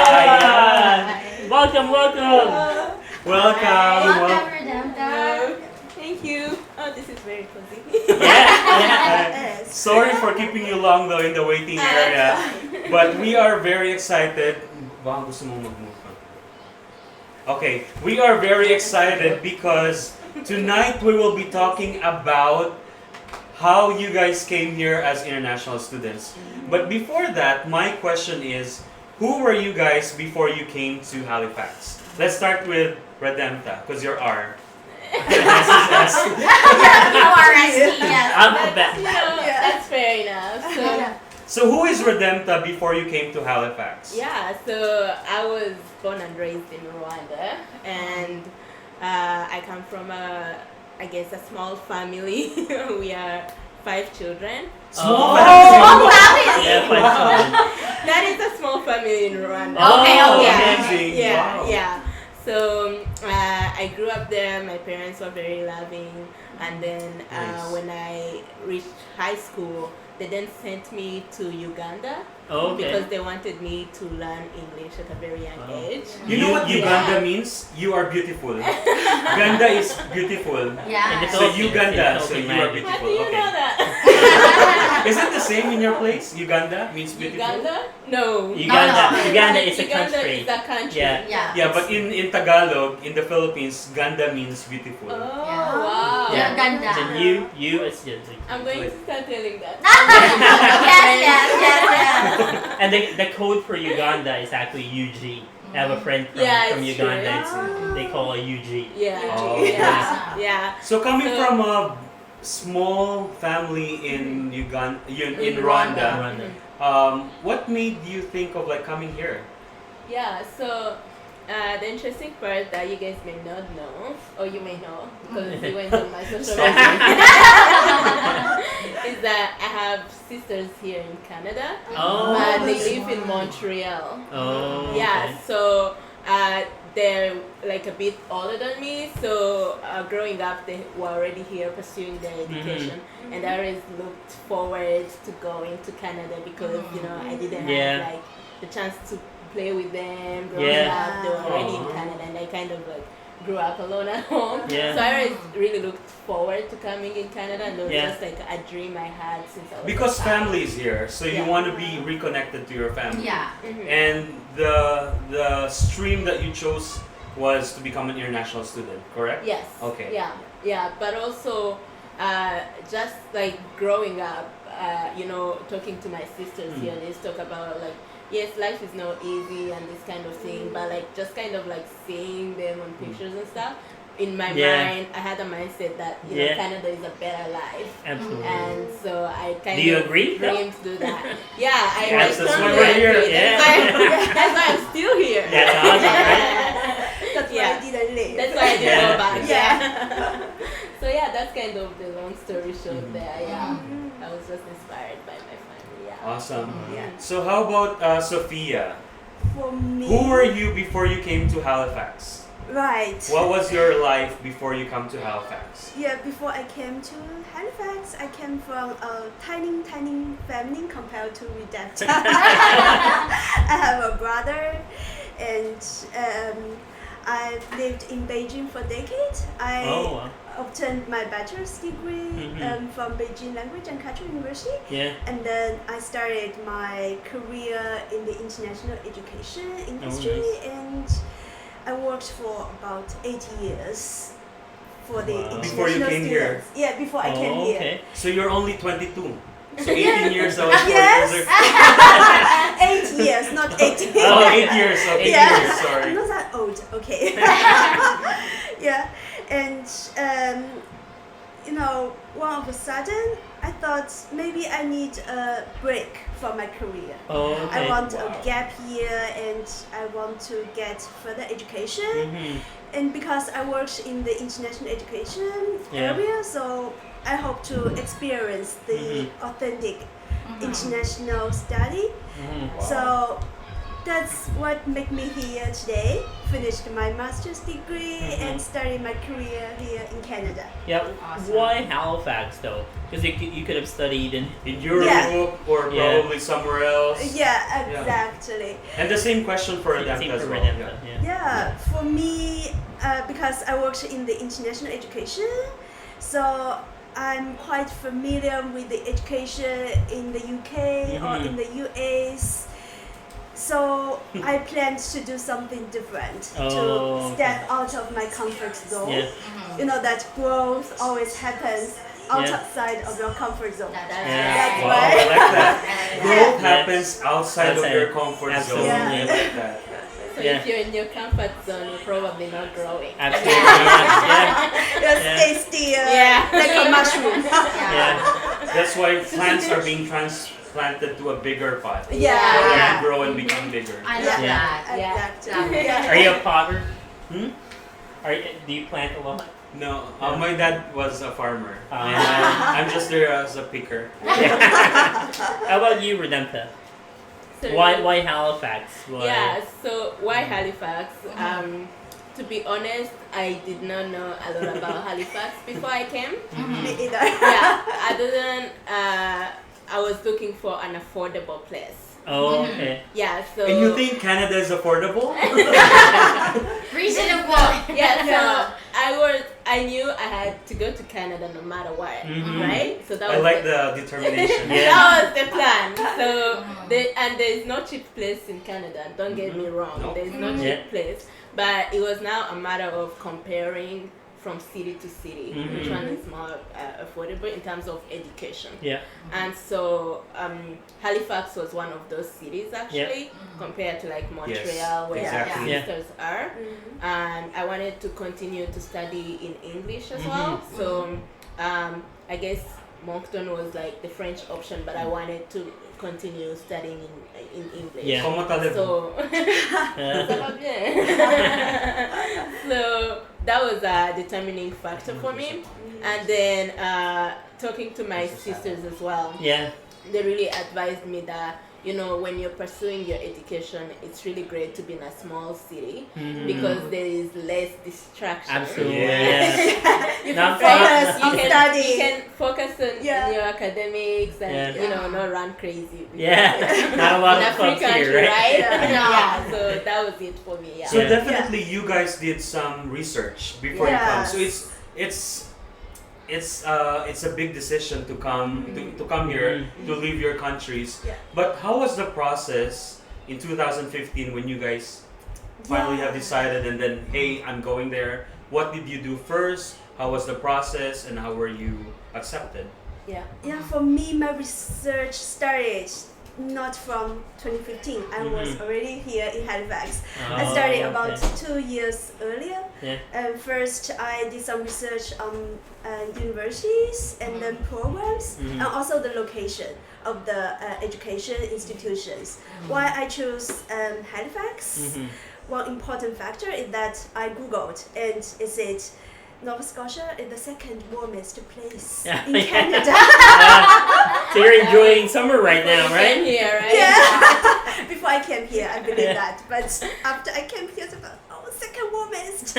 Ayan. Welcome, welcome. Welcome. Welcome, Redempta. Thank you. Oh, this is very cozy. Yeah. Sorry for keeping you long though in the waiting area. But we are very excited. Baka gusto mong mag-move ka? Okay, we are very excited because tonight we will be talking about how you guys came here as international students. But before that, my question is, who were you guys before you came to Halifax? Let's start with Redempta, because you're R. You are ST, yes. Alphabet. That's fair enough. So who is Redempta before you came to Halifax? Yeah, so I was born and raised in Rwanda, and I come from I guess a small family. We are 5 children. Small Oh. family. Small family. Yeah, fine, fine. That is a small family in Rwanda. Okay, Oh, okay. amazing. Yeah, Wow. yeah. So I grew up there. My parents were very loving, and then Nice. when I reached high school, they then sent me to Uganda Okay. because they wanted me to learn English at a very young Oh. age. You know what Yeah. Uganda means? You are beautiful. Ganda is beautiful. Yeah. In the So Philippines, Uganda, in so you are Philippines, How beautiful. do you Okay. know that? Is it the same in your place? Uganda means beautiful? Uganda? No. Uganda. No, no. Uganda is a Uganda country. is a country. Yeah. Yeah. Yeah, but in Tagalog, in the Philippines, Ganda means beautiful. Oh, Yeah. wow. Yeah. Uganda. Then you is just like, I'm going to start telling that. yes. and the code for Uganda is actually UG. I have a friend Yeah, from it's Uganda. true. They call it UG. Yeah. Oh, yeah. Yeah. So coming So- from a small family in Uganda, in In Rwanda, Rwanda. what made you think of like coming here? Yeah, so the interesting part that you guys may not know, or you may know, because you went on my social media, is that I have sisters here in Canada, Oh. but they live in Montreal. Oh. Yeah, okay. so they're like a bit older than me, so growing up they were already here pursuing their education, and I always looked forward to going to Canada because I didn't Yeah. have like the chance to play with them growing Yeah. up. They were already in Aw. Canada, and I kind of like grew up alone at home. Yeah. So I always really looked forward to coming in Canada, and it was Yeah. just like a dream I had since I was Because a child. family is here, so you Yeah. want to be reconnected to your family. Yeah. And the stream that you chose was to become an international student, correct? Yes. Okay. Yeah. But also, just like growing up, talking to my sisters here, they talk about like, yes, life is not easy and this kind of thing, but like just kind of like seeing them on pictures and stuff. In my Yeah. mind, I had a mindset that Yeah. Canada is a better life. Absolutely. And so I kind Do you of agree, though? dreamed to do that. Yeah, I Yes, that's why strongly we're here. agree. Yeah. That's why I'm still here. That's awesome, right? That's why Yeah. I didn't leave. That's why I didn't Yeah. go back. Yeah. So yeah, that's kind of the long story short there. Yeah, I was just inspired by my family. Yeah. Awesome. Yeah. So how about Sophia? For me. Who were you before you came to Halifax? Right. What was your life before you come to Halifax? Yeah, before I came to Halifax, I came from a tiny family compared to Redemptor. I have a brother, and I've lived in Beijing for decades. I Oh, wow. obtained my bachelor's degree from Beijing Language and Culture University, Yeah. and then I started my career in the international education industry, nice. and I worked for about 8 years for the Wow. international Before you came here? students. Yeah, before I came Oh, here. okay. So you're only 22. So 18 years old. 4 Yes. years. 8 years, not 18. Oh, 8 years. Oh, 8 Yeah. years. I'm Sorry. not that old, okay. Yeah, and all of a sudden, I thought maybe I need a break from my career. Oh, okay. I want Wow. a gap year, and I want to get further education. And because I worked in the international education Yeah. area, so I hope to experience the authentic international study. So that's what made me here today. Finished my master's degree and started my career here in Canada. Yeah. Awesome. Why Halifax though? Because you could have studied in. In Europe Yeah. or Yeah. probably somewhere else. Yeah, exactly. And the same question for Same Ademta as for well. Redempta, Yeah. Yeah, for me, because I worked in the international education, so I'm quite familiar with the education in the UK or in the US. So I planned to do something different, Oh, to okay. step out of my comfort zone. Yeah. You know that growth always happens Yeah. outside of your comfort zone. Yeah. That's Wow, why. I like that. Growth Yeah. happens outside of Outside. your comfort zone. Absolutely. I like that. So Yeah. if you're in your comfort zone, you're probably not growing. Absolutely. Yeah. Just Yeah. stay still, Yeah. like a mushroom. Yeah. That's why plants are being transplanted to a bigger pot. Yeah. So they Yeah. can grow and become bigger. I love Yeah. that. Yeah. Exactly. Yeah. Are you a potter? Hmm? Do you plant a lot? No, my dad was a farmer. Ah. And I'm just there as a picker. How about you, Redempta? So Why Halifax? Why? Yeah, so why Halifax? To be honest, I did not know a lot about Halifax before I came. Me either. Yeah, other than I was looking for an affordable place. Oh, okay. Yeah, so And you think Canada is affordable? Reasonable. yeah, so I knew I had to go to Canada no matter what, right? So that I was like the determination. Yeah. that was the plan. So there's no cheap place in Canada. Don't get me wrong. Nope. There's no cheap Yeah. place, but it was now a matter of comparing from city to city, which one is more affordable in terms of education. Yeah. And so Halifax was one of those cities actually, compared to like Montreal, where exactly. my Yeah. sisters are. And I wanted to continue to study in English as well. So I guess Moncton was like the French option, but I wanted to continue studying in English. Yeah. Como talib? So, so that was a determining factor for me. And then talking to my sisters as well, Yeah. they really advised me that, you know, when you're pursuing your education, it's really great to be in a small city because there is less distraction. Absolutely. Yeah. Yeah. You Not can focus fast. on You studying. can focus on Yeah. your academics and Yeah. you know not run crazy. because Yeah. Not a lot in of a free clubs country, here, right? right? Yeah. Yeah. So that was it for me. Yeah. So Yeah. definitely you guys did some research before you come. So Yes. it's a big decision to come to come here to leave your countries. Yeah. But how was the process in 2015 when you guys finally have decided and then hey, I'm going there? What did you do first? How was the process and how were you accepted? Yeah. Yeah, for me, my research started not from 2015. I was already here in Halifax. I started about 2 years earlier. Yeah. First, I did some research on universities and then programs, and also the location of the education institutions. Why I chose Halifax? One important factor is that I googled, and it said Nova Scotia is the second warmest place in Canada. So you're enjoying summer right now, Same right? here, right? Yeah. Before I came here, I believe that, but after I came here, it's about second warmest.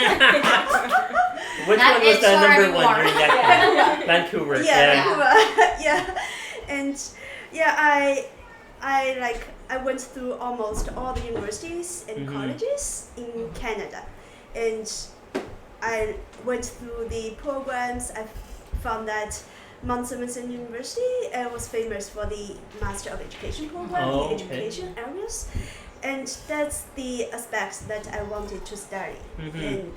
Which Not one was the Edgewater number anymore. one during that time? Vancouver. Vancouver. Yeah, and yeah, I went through almost all the universities and colleges in Canada, and I went through the programs. I found that Mount Simon University was famous for the Master of Education program, Oh, the okay. education areas, and that's the aspects that I wanted to study. And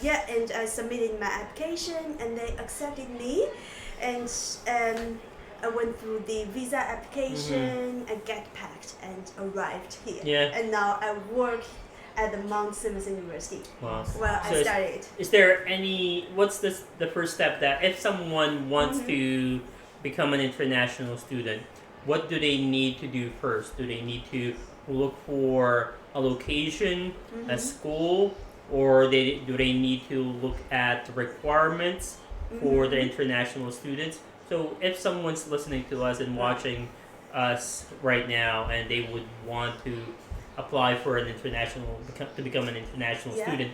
yeah, and I submitted my application, and they accepted me, and I went through the visa application, I get packed and arrived here. Yeah. And now I work at the Mount Simon University Wow. where So I started. Is there any? What's the first step that if someone wants to become an international student, what do they need to do first? Do they need to look for a location, a school, or do they need to look at the requirements for the international students? So if someone's listening to us and watching us right now and they would want to apply for an international to become an international Yeah. student,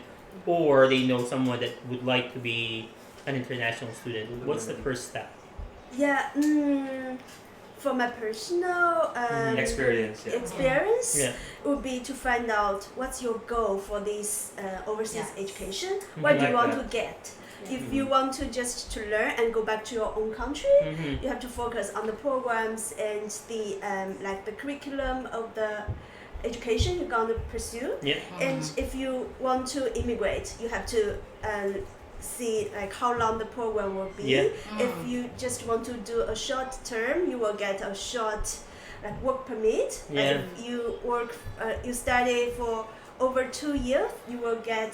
or they know someone that would like to be an international student, what's the first step? Yeah, for my personal Experience, yeah. experience Yeah. would be to find out what's your goal for this overseas Yes. education. What do you Like want that. to get? If you want to just to learn and go back to your own country, you have to focus on the programs and the like the curriculum of the education you're going to pursue. Yeah. And if you want to immigrate, you have to see like how long the program will be. Yeah. If you just want to do a short term, you will get a short like work permit. Yeah. Like if you work, you study for over 2 years, you will get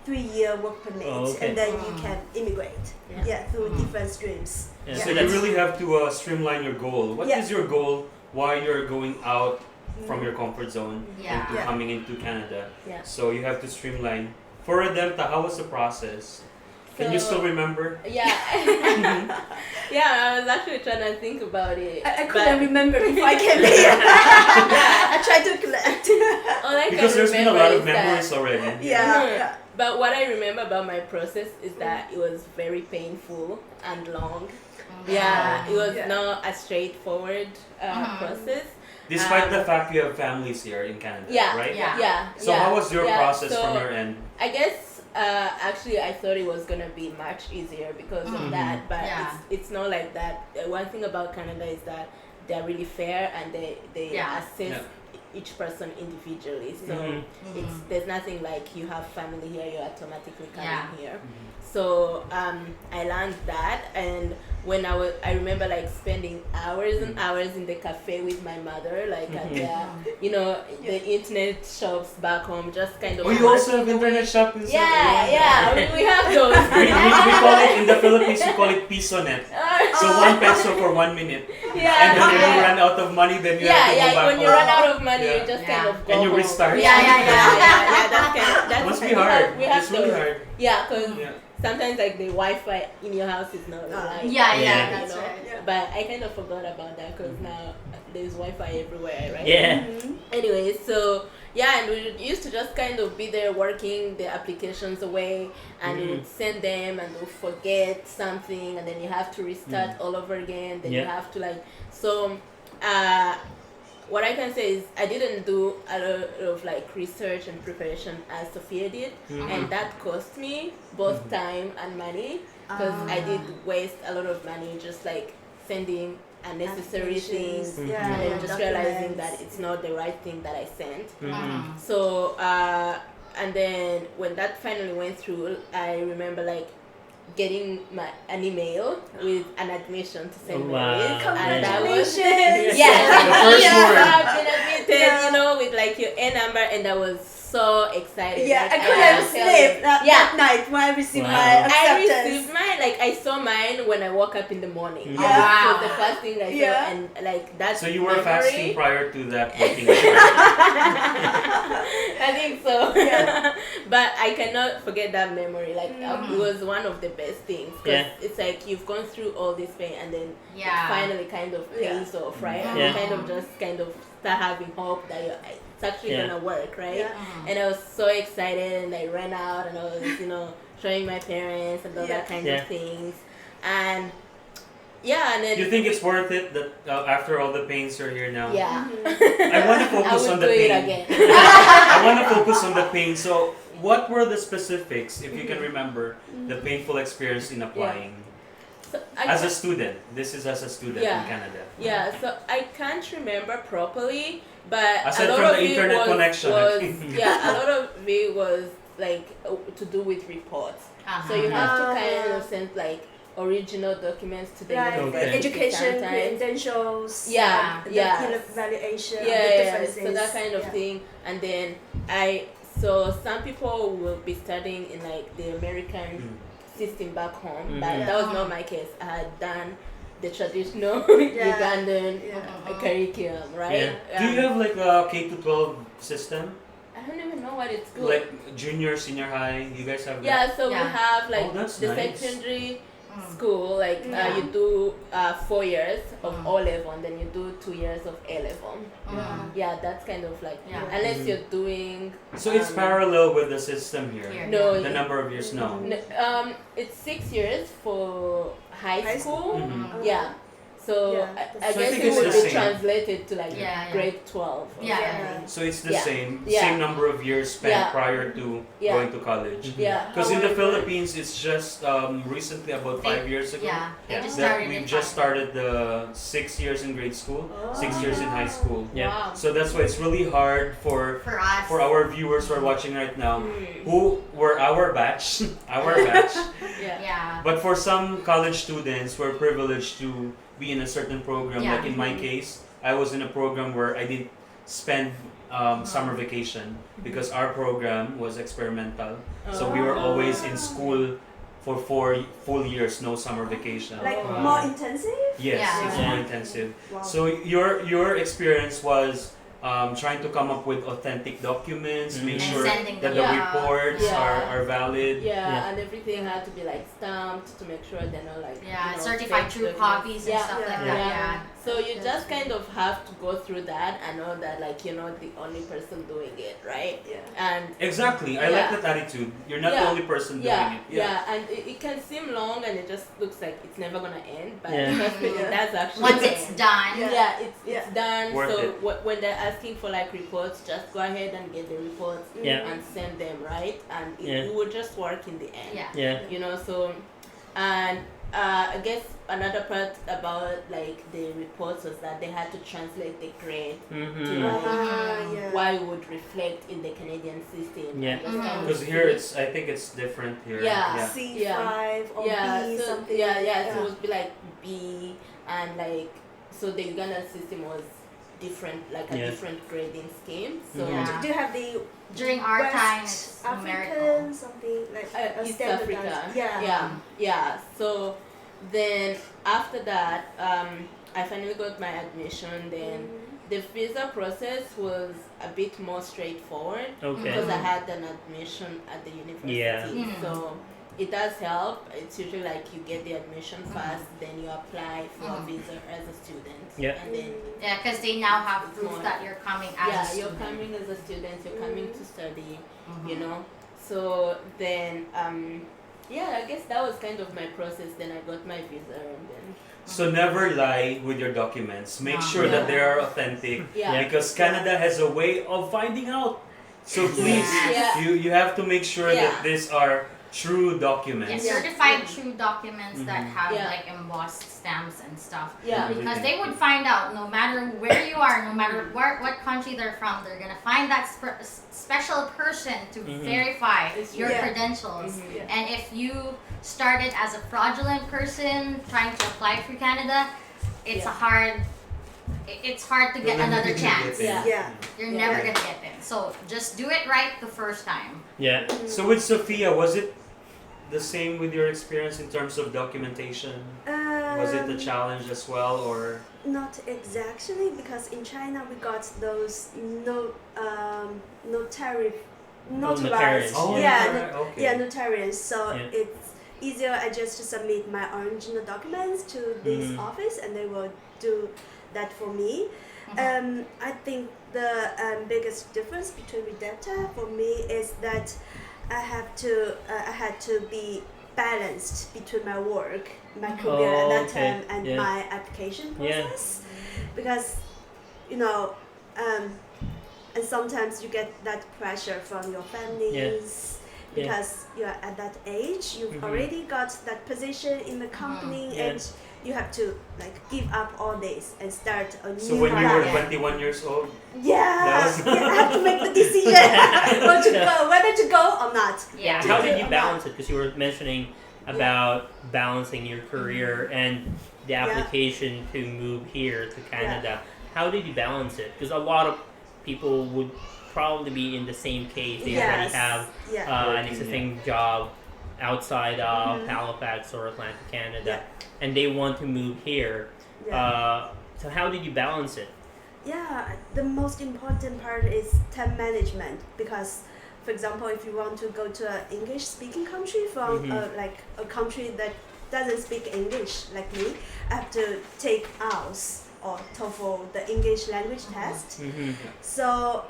3-year work permit, Oh, okay. and then you can immigrate. Yeah, through different streams. Yeah, So so you that's really have to streamline your goal. What is Yeah. your goal? Why you're going out from your comfort zone Yeah. into Yeah. coming into Canada? Yeah. So you have to streamline. For Redempta, how was the process? Can you So- still remember? Yeah. Yeah, I was actually trying to think about it. I but couldn't remember before I came here. I tried to collect. all I Because can there's been a remember lot of is that- memories already. Yeah. But what I remember about my process is that it was very painful and long. Yeah, it was Yeah. not a straightforward process. Despite the fact you have families here in Canada, Yeah, right? Yeah. yeah. So yeah, how was your yeah. process So, from your end? I guess actually I thought it was gonna be much easier because of that, but Yeah. it's not like that. One thing about Canada is that they're really fair and they Yeah. assess Yeah. each person individually. So it's there's nothing like you have family here, you're automatically coming Yeah. here. So I learned that, and when I remember like spending hours and hours in the cafe with my mother, like at the, you know, the internet shops back home, just kind of. Oh, you also have internet shop in Yeah, yeah, we have those. we call it in the Philippines. We call it pisonet. So 1 peso for 1 minute. Yeah. And then when you run out of money, then you have to go back when you home. run out of money, Yeah. you just Yeah. kind of go And you home. restart. Yeah. That's Must be we hard. have- we have It's really those. hard. Yeah, because Yeah. sometimes like the Wi-Fi in your house is not reliable. Yeah, Yeah. that's you know? right. Yeah. But I kind of forgot about that because now there's Wi-Fi everywhere, right? Yeah. Anyway, so yeah, and we used to just kind of be there working the applications away, and we would send them, and we'll forget something, and then you have to restart all over again. Then you Yeah. have to like so. What I can say is I didn't do a lot of like research and preparation as Sophia did, and that cost me both time and money because I did waste a lot of money just like sending unnecessary things Applications, yeah, and then just realizing documents. that it's not the right thing that I sent. Mm-hmm. So and then when that finally went through, I remember like getting an email with an admission to St. Oh, Mary's, wow. and that was Congratulations! yeah, The first yeah, word. I've been admitted, Yeah. you know, with like your N number, and I was so excited. Yeah, like, I couldn't can't tell you. sleep that night when I received Wow. my I acceptance. received mine, like I saw mine when I woke up in the morning. Yeah. That Wow. was the first thing I saw, Yeah. and like that. So you were memory, fasting prior to that meeting. I think so. Yeah. But I cannot forget that memory. Like it was one of the best things because Yeah. it's like you've gone through all this pain and then Yeah. it finally kind of pays off, right? And Yeah. you kind of just kind of start having hope that it's actually Yeah. gonna work, right? Yeah. And I was so excited, and I ran out and I was, showing my parents and all that kind Yeah. of things, and yeah, and then You think it's worth it that after all the pains are here now? yeah, I want to I focus would on do the it pain. again. I want to focus on the pain. So, what were the specifics, if you can remember, the painful experience in applying? So I As a can't- student, this is as a student Yeah. in Canada. Yeah, so I can't remember properly, but Aside a lot from of the it internet was, connection, I was think. yeah, a lot of it was like to do with reports. Uh-huh. So you have to Uh-huh. kind of send like original documents to the Like university. the education sometimes. credentials, Yeah, the yeah. evaluation, Yeah, the yeah, differences. so that kind of Yeah. thing. And then so some people will be studying in like the American system back home, but Mhm. that was not my case. I had done the traditional Yeah. Ugandan Yeah. curriculum, right? Do you have like a K to 12 system? I don't even know what it's called. Like junior, senior high? You guys have that? Yeah, so we Yeah. have like Oh, that's the nice. secondary school, like Yeah. you do 4 years of O level, and then you do 2 years of A level. Yeah, that's kind of like Yeah. unless you're doing. So it's parallel with the system here. Here. No, The number of years, no. it's 6 years for high High school. Mhm. Yeah. So Yeah, I So I guess think it it's would the be same. translated to like Yeah, yeah. grade 12. or Yeah, something. So it's the Yeah. same, Yeah. same number of years spent Yeah. prior to Yeah. going to college. Yeah. Because in the However- Philippines, it's just recently, about 5 years ago, Yeah, they just that started we've it just fast. started the 6 years in grade school, 6 years in high school. Yeah. Wow. So that's why it's really hard for For us. our viewers who are watching right now, Mm. who were our batch, our batch. Yeah. Yeah. But for some college students, we're privileged to be in a certain program. Yeah. Like in my case, I was in a program where I didn't spend summer vacation because our program was experimental. So we were always in school for 4 full years, no summer vacation. Like Wow. more intensive. Yes, Yeah. it's Yeah. more intensive. Wow. So your experience was trying to come up with authentic documents, make Mhm. And sure sending that them. the Yeah. reports Yeah. are valid. Yeah, Yeah. and everything had to be like stamped to make sure they're not like Yeah, you know, certified fake true documents. copies and Yeah. stuff like Yeah. that. Yeah. Yeah. So you just kind of have to go through that and know that like you're not the only person doing it, right? Yeah. And Exactly. I Yeah. like that attitude. You're not the Yeah. only person doing yeah, it. yeah, and it can seem long and it just looks like it's never gonna end, but Yeah. trust me, Yeah. that's actually Once it's done. yeah, it's Yeah. done. Worth so it. when they're asking for like reports, just go ahead and get the reports Yeah. and send them, right? And Yeah. it will just work in the end. Yeah. Yeah. You know, so and I guess another part about like the reports was that they had to translate the grade Mm-hmm. to know Yeah. why it would reflect in the Canadian system. Yeah. And just kind of Because here see- I think it's different here. Yeah. C5 or yeah, B so, something. yeah, so it would be like B and like so the Ugandan system was different, like a Yeah. different grading scheme. So Yeah. Do you have the During our West time, it's numerical. African something like a East standardized- Africa. Yeah. yeah. So then after that, I finally got my admission. Then the visa process was a bit more straightforward Okay. because I had an admission at the university. Yeah. So it does help. It's usually like you get the admission first, then you apply for a visa as a student. Yeah. And then Yeah, because they now have It's proof more- that you're coming as a yeah, student. you're coming as a student, you're coming to study, Mhm. you know. So then, yeah, I guess that was kind of my process. Then I got my visa, and then So never lie with your documents. Make sure Yeah. that they are authentic. yeah, Because Canada has a way of finding out. So please, Yeah. you have to make sure Yeah. that these are true Yeah, documents. certified true documents that Mhm. have Yeah. like embossed stamps and stuff. yeah, Because they would find out no matter where you are, no matter what country they're from, they're gonna find that special person to verify It's your Yeah. credentials. Mhm. And if you started as a fraudulent person trying to apply for Canada, it's Yeah. a hard. It's hard to get You'll never another get chance. in. Yeah. Yeah. You're Yeah. never gonna get in. So just do it right the first time. Yeah. So with Sophia, was it the same with your experience in terms of documentation? Was it a challenge as well, or? Not exactly, because in China we got those notarized. notarians. Oh, yeah, alright, okay. yeah, notarians. So Yeah. it's easier. I just submit my original documents to this office, and they will do that for me. I think the biggest difference between Redempta for me is that I had to be balanced between my work, my career at that okay. time, and Yeah. my application Yeah. process, because you know, and sometimes you get that pressure from your families. Yeah. Because you're at that age, you've already got that position in the company, Yeah. and you have to like give up all this and start a new So when you were life. 21 years old, Yeah, That was- yeah, I have to make the decision whether to go or not. Yeah. How did Yeah. you balance it? Because you were mentioning about balancing your career and the application to move here to Canada. How did you balance it? Because a lot of people would probably be in the same case. They already Yes. have Yeah. an Working, existing job outside of Halifax or Atlantic, Canada, and they want to move here. Yeah. So how did you balance it? Yeah, the most important part is time management, because, for example, if you want to go to an English-speaking country from like a country that doesn't speak English like me, I have to take IELTS or TOEFL, the English language test. So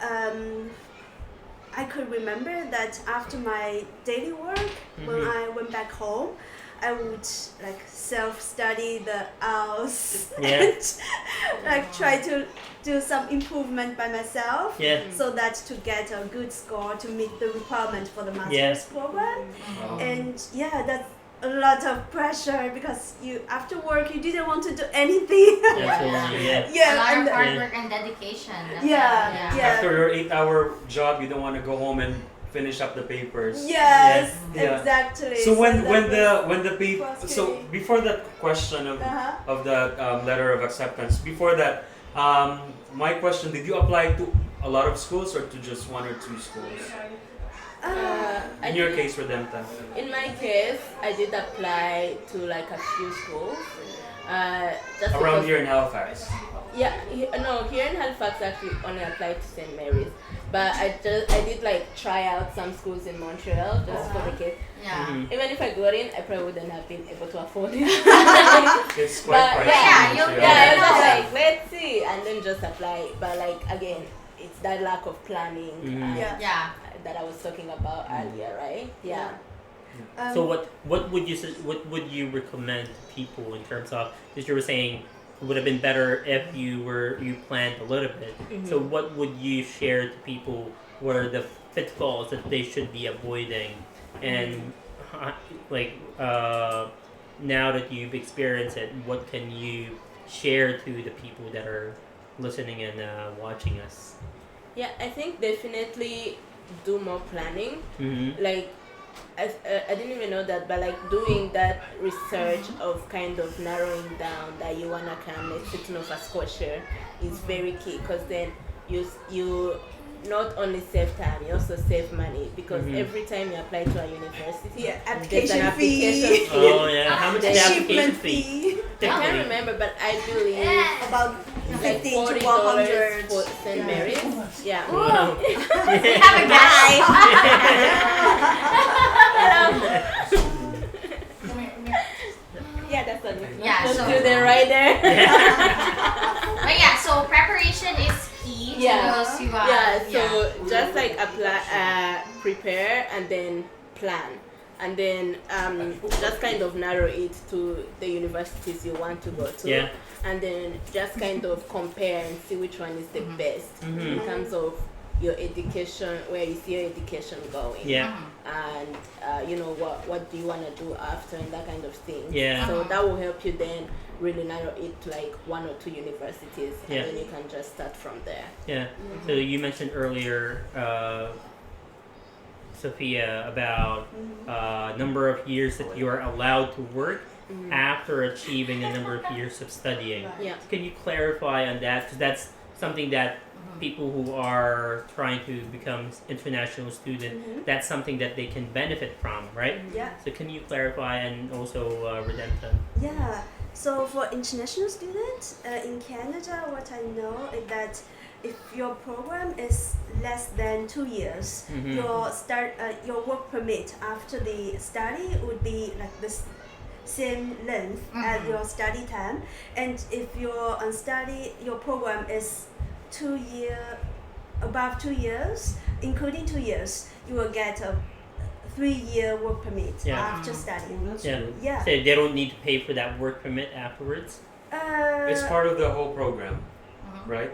I could remember that after my daily work, when I went back home, I would like self-study the IELTS Yeah. and like try to do some improvement by myself, Yeah. so that to get a good score to meet the requirement for the master's program. And yeah, that's a lot of pressure, because you after work you didn't want to do anything. Absolutely, yeah. Yeah, A lot and of the- hard Yeah. work and dedication. Yeah, yeah. after your 8-hour job, you don't want to go home and finish up the papers. Yes, Yeah. exactly. So when that when the paper, so frustrating. before that question of Uh-huh. the letter of acceptance, before that, my question: did you apply to a lot of schools or to just one or two schools? I In your did- case, Redempta. In my case, I did apply to like a few schools. Just Around because- here in Halifax. Yeah, no, here in Halifax actually only applied to St. Mary's, but I did like try out some schools in Montreal just for the kids. Yeah. Even if I got in, I probably wouldn't have been able to afford it. It's quite But pricey. yeah, in you'll- Montreal. Yeah, I was just Yeah. like, let's see, and then just apply. But like again, it's that lack of planning Yeah. Yeah. that I was talking about earlier, right? Yeah. So what would you recommend to people in terms of, because you were saying it would have been better if you planned a little bit. So what would you share to people were the pitfalls that they should be avoiding, and like now that you've experienced it, what can you share to the people that are listening and watching us? Yeah, I think definitely do more planning. Like, I didn't even know that, but like doing that research of kind of narrowing down that you wanna come, let's say, to Nova Scotia is very key, because then you not only save time, you also save money because every time you apply to a university, Yeah, there's application an fee. application fee. Oh yeah. How much is the application Shipment fee? fee. I can't remember, but I believe About like 50 to $40 100. for St. Mary's. Yeah. Wow. Have a guy. Yeah, that's a Yeah, Just so- do that right there. But yeah, so preparation is key Yeah. to those who are. Yeah, so just like apply, prepare and then plan. And then just kind of narrow it to the universities you want to go to. Yeah. And then just kind of compare and see which one is the best in terms of your education, where you see your education going. Yeah. And what do you want to do after and that kind of thing. Yeah. So that will help you then really narrow it to like 1 or 2 universities, and Yeah. then you can just start from there. Yeah. So you mentioned earlier, Sophia, about number of years that you are allowed to work after achieving a number of years of studying. Yeah. Can you clarify on that? Because that's something that people who are trying to become international student, that's something that they can benefit from, right? Yeah. So can you clarify, and also Redemption? Yeah. So for international students in Canada, what I know is that if your program is less than 2 years, your work permit after the study would be like this same length as your study time. And if your your program is above 2 years, including 2 years, you will get a 3-year work permit Yeah. after studying. That's Yeah. good. Yeah. So they don't need to pay for that work permit afterwards? It's part of the whole program, right?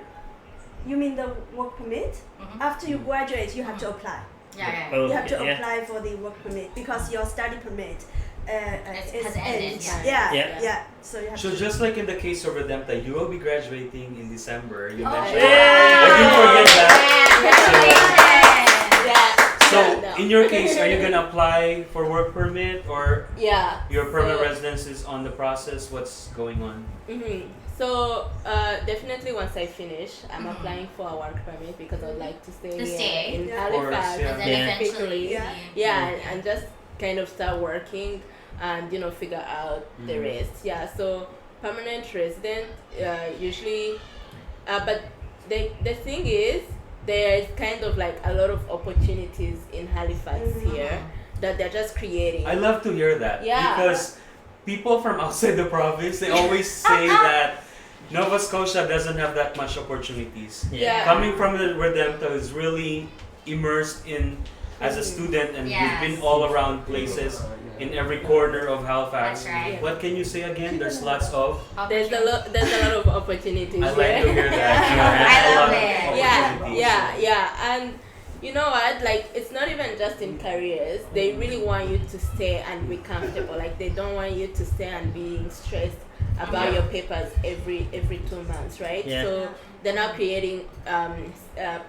You mean the work permit? After you graduate, you have to apply. Yeah. Oh, You have to yeah. apply for the work permit because your study permit Has ended, ends. yeah. Yeah. So you have So to. just like in the case of Redempta, you will be graduating in December. You mentioned. Yeah. I didn't forget that. Congratulations. Yeah. So No. in your case, are you gonna apply for work permit or Yeah. your permanent So- residence is on the process? What's going on? So definitely once I finish, I'm applying for a work permit because I'd like to stay To here stay. in Yeah. Of course, Halifax. yeah. And then Yeah. eventually. Yeah. Yeah, and just kind of start working and figure out the rest. Yeah, so permanent resident usually, but the thing is there's kind of like a lot of opportunities in Halifax here that they're just creating. I love to hear that Yeah. because people from outside the province, they always say that Nova Scotia doesn't have that much opportunities. Yeah. Coming from the Redempta is really immersed in as a student, and Yes. we've been all around places in every corner of Halifax. That's right. What can you say again? There's lots of. There's a lot of opportunities I here. like to hear that. I There's a love lot it. of Yeah, opportunities. and you know what, like it's not even just in careers, they really want you to stay and be comfortable, like they don't want you to stay and being stressed about your papers every 2 months, right? Yeah. So they're now creating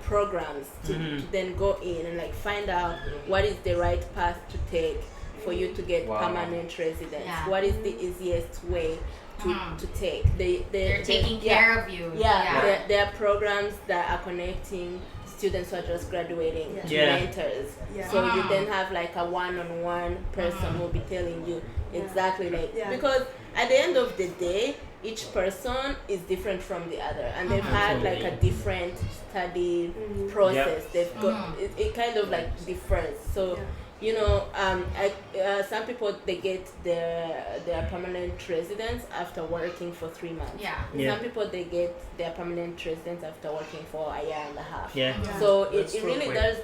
programs to then go in and like find out what is the right path to take for you to get Wow. permanent residence. Yeah. What is the easiest way to take? They're taking care of you. Yeah, there are programs that are connecting students who are just graduating to Yeah. mentors. Yeah. So you then have like a one-on-one person who will be telling you exactly like Yeah. because at the end of the day, each person is different from the other, and they've had like a different study process. They've got it kind of like differs. So. Some people they get their permanent residence after working for 3 months. Yeah. Yeah. Some people they get their permanent residence after working for a year and a half. Yeah. So That's it so really quick. does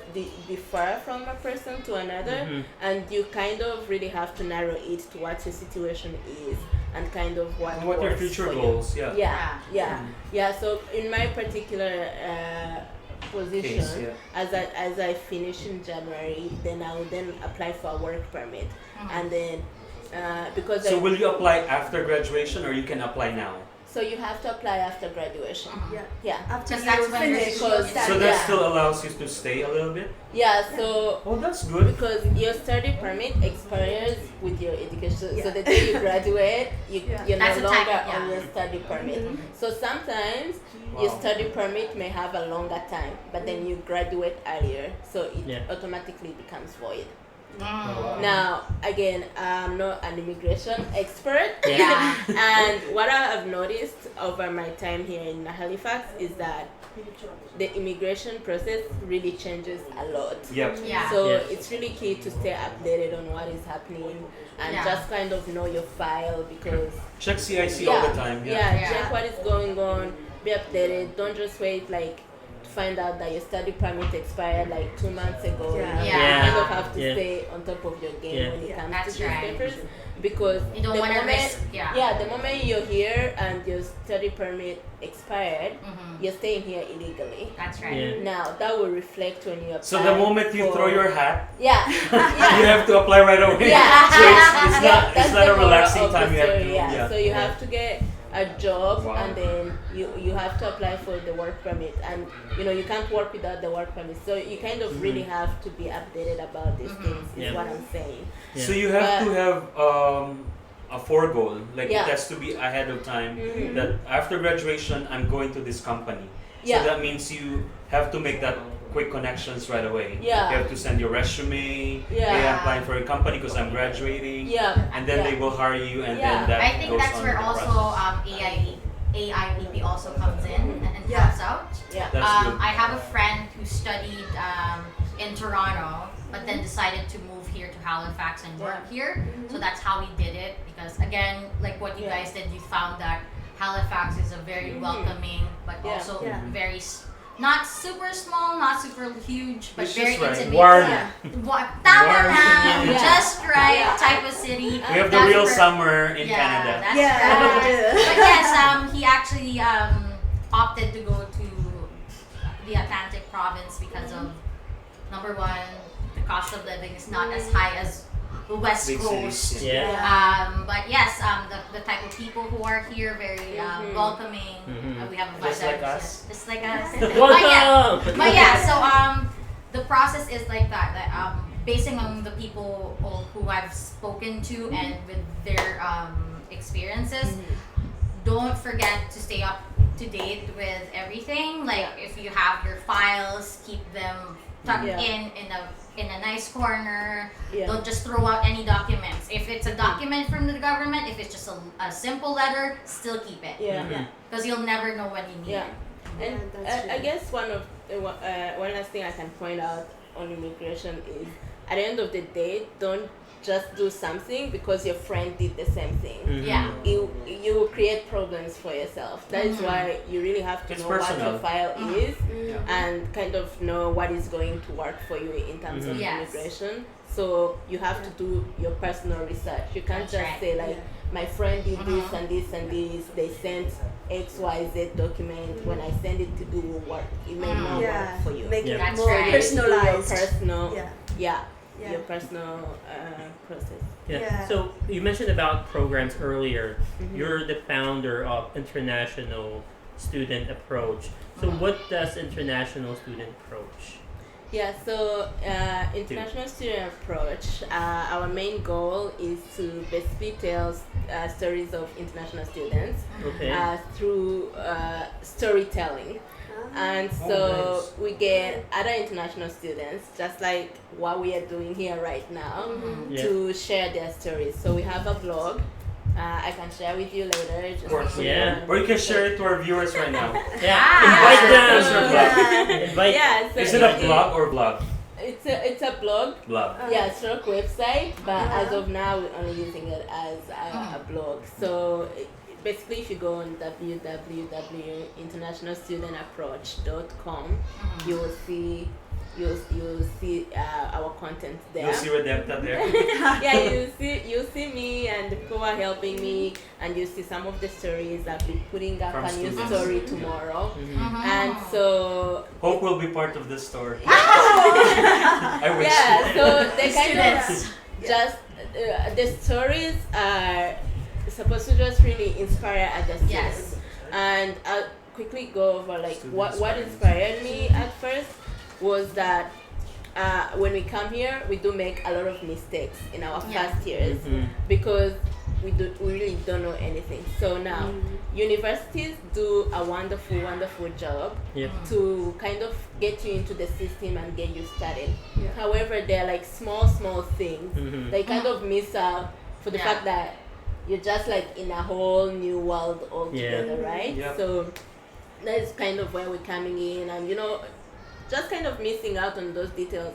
differ from a person to another, and you kind of really have to narrow it to what your situation is and kind of what And what your works future for you. goals? Yeah. Yeah. So in my particular position, Case, yeah. as I finish in January, then I will then apply for a work permit, and then because So will you apply after graduation, or you can apply now? So you have to apply after graduation. Yeah. Yeah. After Because that's you when finish you're your supposed- study. So that Yeah. still allows you to stay a little bit. Yeah. So Oh, that's good. because your study permit expires with your education, so Yeah. the day you graduate, Yeah. you're That's no the type, longer yeah. on your study permit. So sometimes Wow. your study permit may have a longer time, but then you graduate earlier, so it Yeah. automatically becomes void. Mm. Now, again, I'm not an immigration expert, Yeah. and what I have noticed over my time here in Halifax is that the immigration process really changes a lot. Yep. Yeah. So Yes. it's really key to stay updated on what is happening and Yeah. just kind of know your file because Check CIC all the time. yeah, Yeah. check what is going on, be updated. Don't just wait like to find out that your study permit expired like 2 months ago. Yeah. You Yeah. kind of have to Yeah. stay on top of your game Yeah. when it Yeah. comes That's to these right. papers because You don't the want to moment- risk. Yeah. yeah, the moment you're here and your study permit expired, Mhm. you're staying here illegally. That's right. Yeah. Now that will reflect when you apply. So the moment you for- throw your hat, yeah, you have to apply right away. Yeah. So it's That's not the a moral relaxing of the time you have story, to. yeah. So you have to get a job Wow. and then you have to apply for the work permit and you can't work without the work permit. So you kind of really have to be updated about these things is Yeah. what I'm saying. Yeah. So you have to have a foregoal, like Yeah. it has to be ahead of time. Mhm. That after graduation, I'm going to this company. Yeah. So that means you have to make that quick connections right away. Yeah. You have to send your resume. Yeah. Hey, I'm applying for a company because I'm graduating. Yeah. And then yeah. they will hire you, and Yeah. then that I think goes that's on where the also process. AIPP also comes in and Yeah. helps out. Yeah. That's good. I have a friend who studied in Toronto, but then decided to move here to Halifax and work here. So that's how we did it. Because again, like what you Yeah. guys did, you found that Halifax is a very welcoming, but Yeah. also Yeah. very not super small, not super huge, but It's very just right. intimate. Warm. Yeah. Tama Warm na, community. just right Yeah. type of city. We have the That's real where- summer in yeah, Canada. That's Yeah, right. we do. But yes, he actually opted to go to the Atlantic province because of number one, the cost of living is not as high as the West Big Coast. cities. Yeah. But yes, the type of people who are here very welcoming. Mhm. We have a Just like vibe, us. just like us. Welcome. But yeah, so the process is like that. That basing on the people who I've spoken to and with their experiences, don't forget to stay up to date with everything. Like if you have your files, keep them tucked Yeah. in a nice corner. Yeah. Don't just throw out any documents. If it's a document from the government, if it's just a simple letter, still keep it. Yeah. Mhm. Because you'll never know when you need Yeah. it. And Yeah, that's I true. guess one last thing I can point out on immigration is at the end of the day, don't just do something because your friend did the same thing. Mhm. Yeah. You will create problems for yourself. That is why you really have to It's know what personal. your file is Mm. and kind of know what is going to work for you in terms of Yes. immigration. So you have to do your personal research. You can't That's just right. say like my friend did this Mhm. and this and this. They sent XYZ document. When I send it to do work, it may not Yeah. work for you. Make Yeah. it That's more right. You need to do your personalized. personal, Yeah. yeah, Yeah. your personal process. Yeah. Yeah. So you mentioned about programs earlier. Mhm. You're the founder of International Student Approach. So what does International Student Approach? Yeah, so International Student Approach, our main goal is to basically tell stories of international students Okay. through storytelling. And so nice. we get other international students, just like what we are doing here right now, Yeah. to share their stories. So we have a blog. I can share with you later. Just Of course. so you Yeah. know. Or you can share it to our viewers right now. Yeah. Invite That's your them. blog. Invite. Yeah, so Is it a blog or blog? It's a blog. Blog. Yeah, it's not a website, but Uh-huh. as of now, we're only using it as a blog. So basically, if you go on www.internationalstudentapproach.com, you will see our content there. You'll see Redempta there. Yeah, you'll see me and the people who are helping me, and you see some of the stories. I'll be putting up From a new students. story tomorrow, Mhm. and so Hope will be part of this story. Oh! I wish. yeah, so they kind Students. of just the stories are supposed to just really inspire other students. Yes. And I'll quickly go over like Student what experience. inspired me at first was that when we come here, we do make a lot of mistakes in our Yeah. first years because we really don't know anything. So now universities do a wonderful job Yeah. to kind of get you into the system and get you started. Yeah. However, they're like small things. Mhm. They kind of miss out for the Yeah. fact that you're just like in a whole new world altogether, right? Yep. So that's kind of where we're coming in, and just kind of missing out on those details.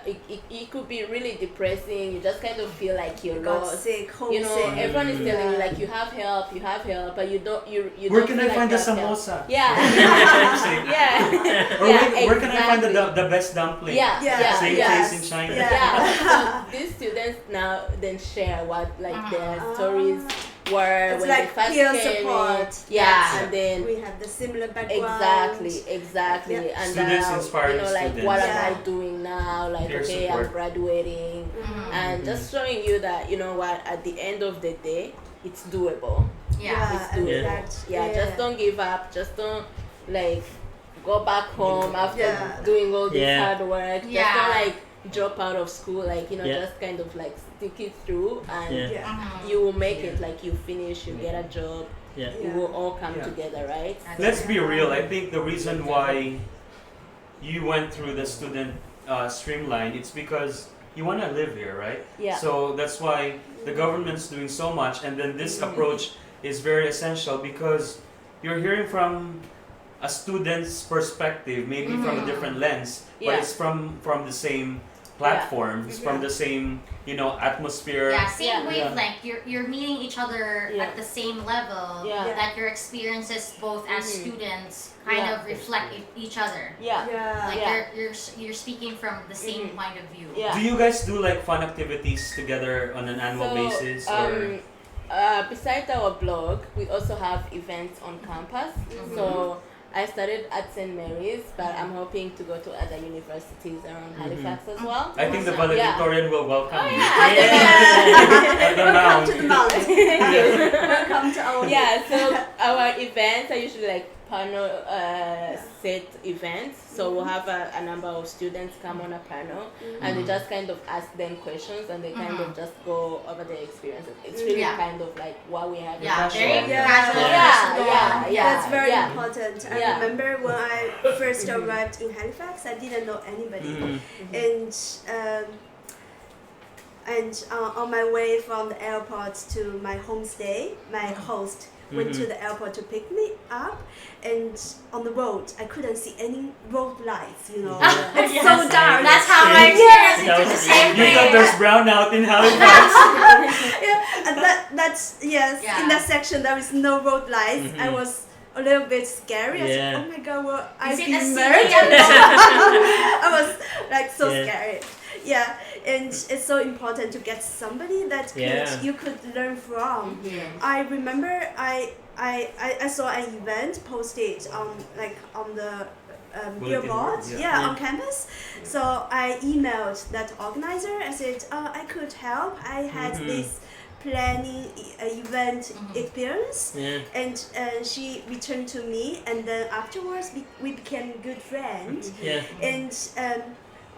It could be really depressing. You just kind of feel like you're Got lost. sick, homesick. Everyone is telling you like you have help, but you don't. You Where don't can feel I like find you the have help. samosa? Yeah, yeah, Or yeah, where can I find exactly. the best dumpling? Yeah, Yeah, Same yes. taste in China. Yeah. Yeah. So these students now then share what like their stories were It's when like they first peer came support. in. Yeah, and then We have the similar background. exactly. Yeah. And Students now, inspiring like students. what Yeah. am I doing now? Like, Peer okay, support. I'm graduating, and just showing you that what at the end of the day, it's doable. Yeah. It's doable. exact. Yeah, just don't give up. Just don't like go back home after Yeah. doing all this Yeah. hard work. Just Yeah. don't like drop out of school. Like Yeah. just kind of like stick it through, and Yeah. Yeah. you will make it. Like you finish, you get a job. Yeah. It will all come Yeah. together, right? Let's be real. I think the reason why you went through the student streamline, it's because you want to live here, right? Yeah. So that's why the government's doing so much, and then this approach is very essential because you're hearing from a student's perspective, maybe from a different lens, but Yeah. it's from the same platforms, from the same atmosphere. Yeah, same Yeah. wavelength. You're meeting each other Yeah. at the same level. Yeah. That your experiences, both as students, kind Yeah. of reflect each other. Yeah. Yeah. Like Yeah. you're speaking from the same point of view. Yeah. Do you guys do like fun activities together on an annual basis, or? Besides our blog, we also have events on campus. So I studied at St. Mary's, but I'm hoping to go to other universities around Halifax as well. I think the Awesome. valedictorian will welcome you. Yeah. At the Welcome mount. to the mount. Welcome to our Yeah, so our events are usually like panel set events. So we'll have a number of students come on a panel, and we just kind of ask them questions, and they kind of just go over their experiences. It's really Yeah. kind of like what we have. Yeah, Casual. very Yeah. casual. Yeah. That's very Yeah. important. I Yeah. remember when I first arrived in Halifax, I didn't know anybody, and on my way from the airport to my homestay, my host went to the airport to pick me up, and on the road I couldn't see any road lights. It's Yes. so dark. That's how I Same. experienced it That too, was the the same same. You thing. thought there's brownout in Halifax? Yeah, and that's yes. Yeah. In that section, there is no road lights. I was a little bit scary. I said, Yeah. "Oh my God, will I Is it be a murdered?" city? I was like so Yeah. scared. Yeah, and it's so important to get somebody that you could learn from. I remember I saw an event posted on the billboard, board, on campus. So I emailed that organizer. I said, I could help. I had this planning event experience, and she returned to me, and then afterwards we became good friends. Yeah. And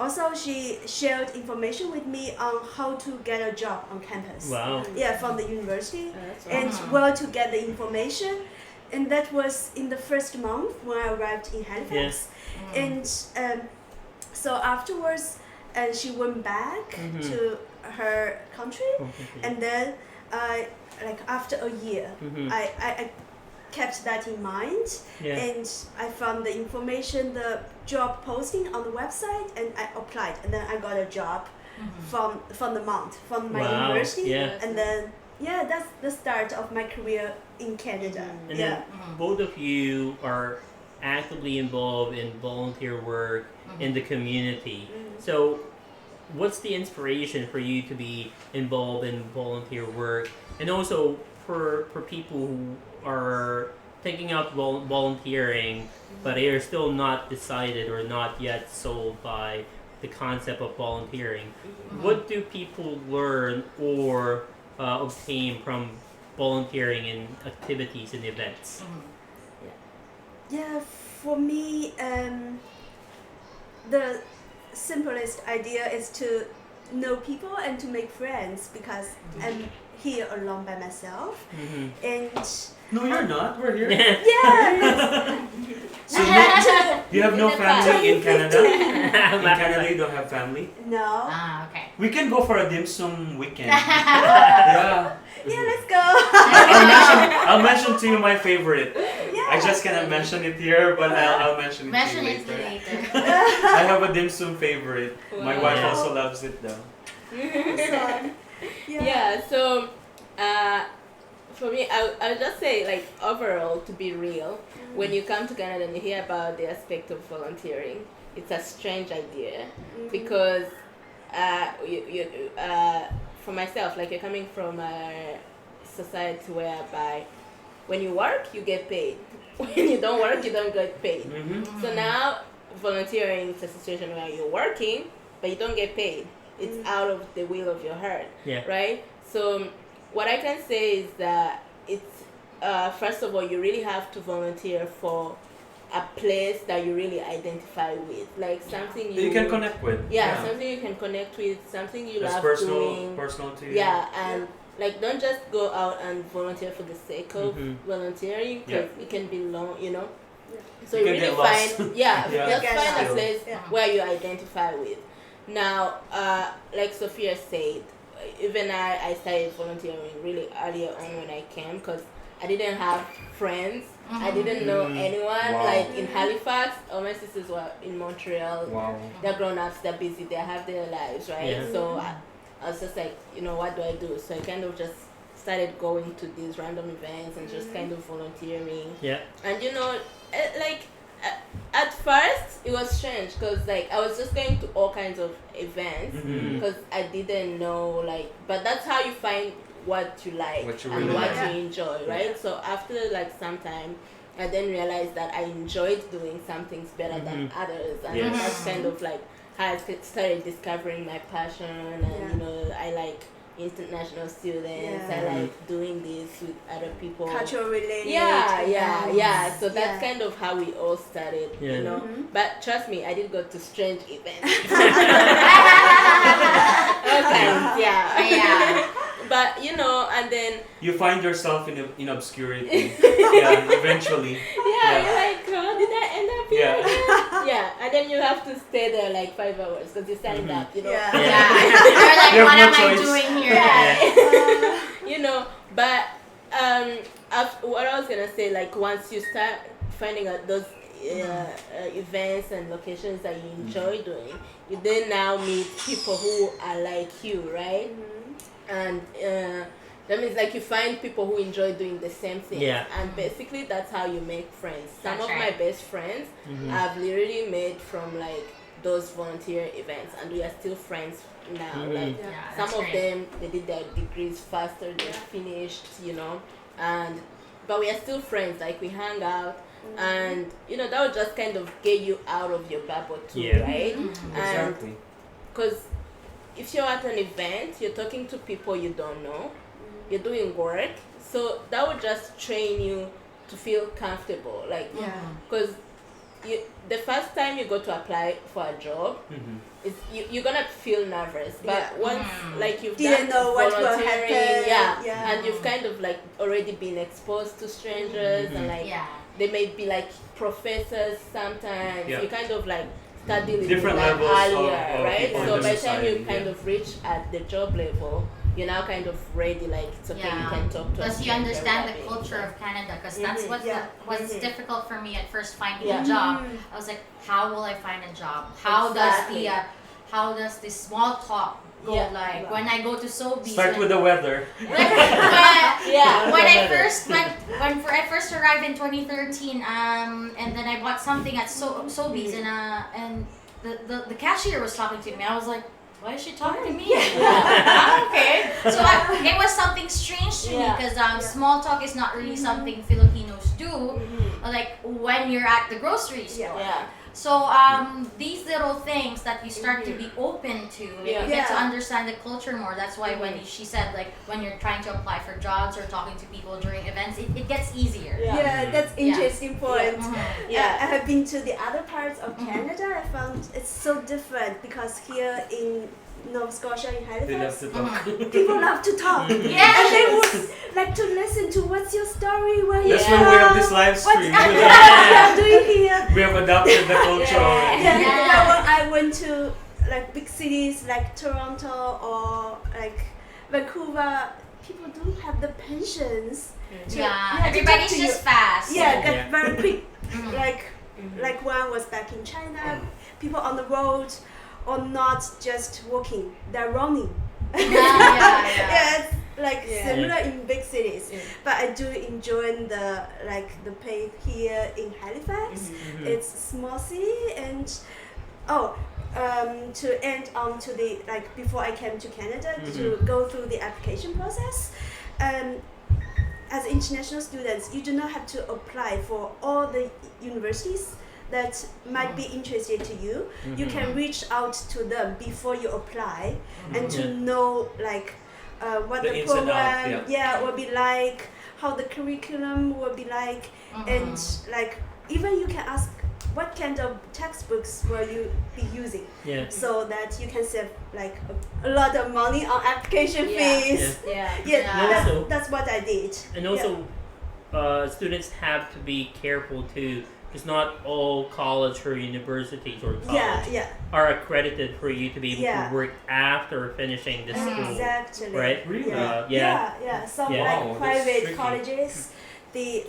also she shared information with me on how to get a job on campus. Wow. Yeah, from the university, That's and where to get the information. And that was in the first month when I arrived in Halifax. And so afterwards, she went back to her country, and then after a year, I kept that in mind, and I found the information, the job posting on the website, and I applied, and then I got a job from the month from my university, and then that's the start of my career in Canada. And then both of you are actively involved in volunteer work in the community. So what's the inspiration for you to be involved in volunteer work, and also for people who are thinking of volunteering but they are still not decided or not yet sold by the concept of volunteering? What do people learn or obtain from volunteering in activities and events? Yeah, for me, the simplest idea is to know people and to make friends because I'm here alone by myself. And No, you're not. We're here. yeah, So you have no family in Canada? In Canada, you don't have family? no. Ah, okay. We can go for a dim sum weekend. Yeah. Yeah, let's go. I'll mention to you my favorite. Yeah. I just cannot mention it here, but I'll mention it Mention to you it later. later. I have a dim sum favorite. My Wow. wife Yeah. also loves it though. So, Yeah, so for me, I'll just say, like, overall, to be real, when you come to Canada and you hear about the aspect of volunteering, it's a strange idea because for myself, like, you're coming from a society whereby when you work, you get paid. When you don't work, you don't get paid. So now, volunteering is a situation where you're working, but you don't get paid. It's out of the will of your heart, Yeah. right? So what I can say is that it's first of all, you really have to volunteer for a place that you really identify with, like something You can connect with. yeah, something you can connect with, something you That's love doing. personal to you. Yeah, and like, don't just go out and volunteer for the sake of volunteering, because it can be long, you know. So You you can really get lost. find Yeah. just Get find a lost. place Yeah. where you identify with. Now, like Sophia said, even I started volunteering really earlier on when I came, because I didn't have friends. I didn't know anyone. Wow. Like in Halifax, all my sisters were in Montreal. Wow. They're grown ups, they're busy, they have their lives, right? Yeah. So I was just like, what do I do? So I kind of just started going to these random events and just kind of volunteering. Yeah. And at first it was strange because like I was just going to all kinds of events because I didn't know, like, but that's how you find what you like What you and really what like. you enjoy, right? So after like some time, I then realized that I enjoyed doing some things better than others, and Yes. that's kind of like how I started discovering my passion. And I like international students. I like doing this with other people. cultural related. Yeah. So that's Yeah. kind of how we all started, Yeah. But trust me, I did go to strange events. All kinds, yeah. But and then You find yourself in obscurity. Yeah, eventually. you're like, how did I end up here? Yeah. again? Yeah, and then you have to stay there like 5 hours because you signed up, Yeah. Yeah. You're like, You have what no am I choice. doing here? Yeah. But what I was gonna say, like, once you start finding out those events and locations that you enjoy doing, you then now meet people who are like you, right? And that means like you find people who enjoy doing the same thing. Yeah. And basically that's how you make friends. Some That's of right. my best friends I've literally made from like those volunteer events, and we are still friends now. Like Yeah, some that's of great. them, they did their degrees faster, they finished, and but we are still friends. Like we hang out, and that would just kind of get you out of your bubble too, Yeah. right? And Exactly. because if you're at an event, you're talking to people you don't know, you're doing work, so that would just train you to feel comfortable, like, because the first time you go to apply for a job, you're gonna feel nervous, but once like you've Didn't done know what will volunteering, happen. Yeah. and you've kind of like already been exposed to strangers, and like Yeah. they may be like professors sometimes. Yeah. You kind of like start dealing Different with that levels earlier, of right? people So in the by the time you society, kind yeah. of reach at the job level, you're now kind of ready. Like it's okay, you Yeah. can talk to. a Plus, you stranger understand without the being culture shy. of Canada, because that's what's Yeah. what's difficult for me at first finding Yeah. a job. I was like, how will I find a job? How Exactly. how does the small talk go? Yeah. Like when I go to Sobeys. Start with the weather. Yeah. When I first went, when I first arrived in 2013, and then I bought something at Sobeys, and the cashier was talking to me. I was like, why is she talking to me? I'm okay. So it was something strange to me Yeah. because small talk is not really something Filipinos do. Like when you're at the grocery store. Yeah. So these little things that you start to be open to, Yeah. you get to Yeah. understand the culture more. That's why when she said like when you're trying to apply for jobs or talking to people during events, it gets easier. Yeah, that's interesting point. Yeah. I have been to the other parts of Canada. I found it's so different because here in Nova Scotia, in They love Halifax, to talk. people love to talk. Yeah. And they would like to listen to what's your story, where you That's from, why we have this live what stream. you're doing here. We have adopted the culture already. Yeah, Yeah. when I went to like big cities like Toronto or like Vancouver, people don't have the patience. to- Yeah, to talk everybody's to you. just fast. Yeah, Yeah. get very quick. Mhm. Like when I was back in China, people on the road are not just walking; they're running. Yeah. Yeah, it's like Yeah. similar in big cities. Yeah. But I do enjoy the pace here in Halifax. It's small city and to end on to the before I came to Canada to go through the application process. As international students, you do not have to apply for all the universities that might be interested to you. You can reach out to them before you apply and to know what The the ins and program out, will be like, how the curriculum will be like, and even you can ask what kind of textbooks will you be using, Yeah. so that you can save a lot of money on application Yeah. fees. Yeah. And also- That's what I did. And also, students have to be careful too, because not all college or universities or college yeah, are accredited for you to be able Yeah. to work after finishing the school. exactly. Right? Really? Yeah. Some Wow, that's private tricky. colleges, the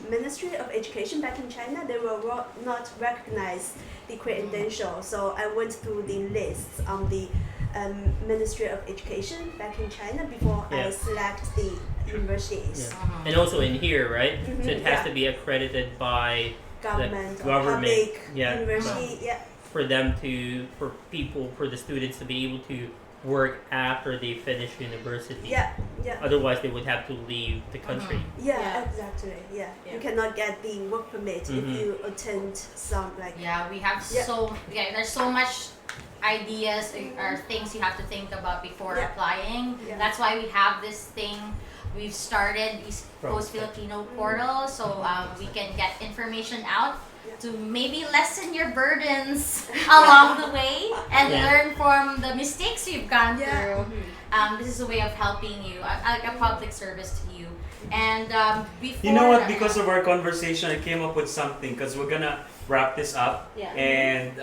Ministry of Education back in China, they will not recognize the credential. So I went through the lists on the Ministry of Education back in China before I Yeah. select the universities. Yeah. And also in here, right? So it has yeah. to be accredited by Government or government, public yeah. university. Yeah. for the students to be able to work after they finish university. Yeah. Otherwise, they would have to leave the country. Yeah, exactly. Yeah. Yeah. You cannot get the work permit if you attend some Yeah, we have there's so much ideas or things you have to think about before Yeah. applying. Yeah. That's why we have this thing. We've started East Coast Filipino portal, so we can get information out to maybe lessen your burdens along the way and Yeah. learn from the mistakes you've gone Yeah. through. This is a way of helping you, like a public service to you. And before You know what? Because of our conversation, I came up with something because we're gonna wrap this up. Yeah. And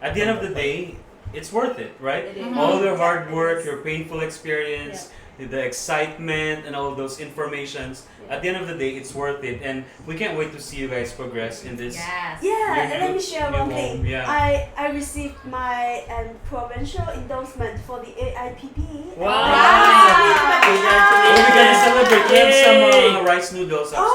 at the end of the day, it's worth it, right? It is. All the hard work, your painful experience, the excitement, and all those informations. At the end of the day, it's worth it, and we can't wait to see you guys progress in this. Yes. Yeah, Your and let new- me share new one home, thing. yeah. I received my provincial endorsement for the AIPP. Wow. Oh, we're gonna celebrate. We have some Yay. rice noodles upstairs.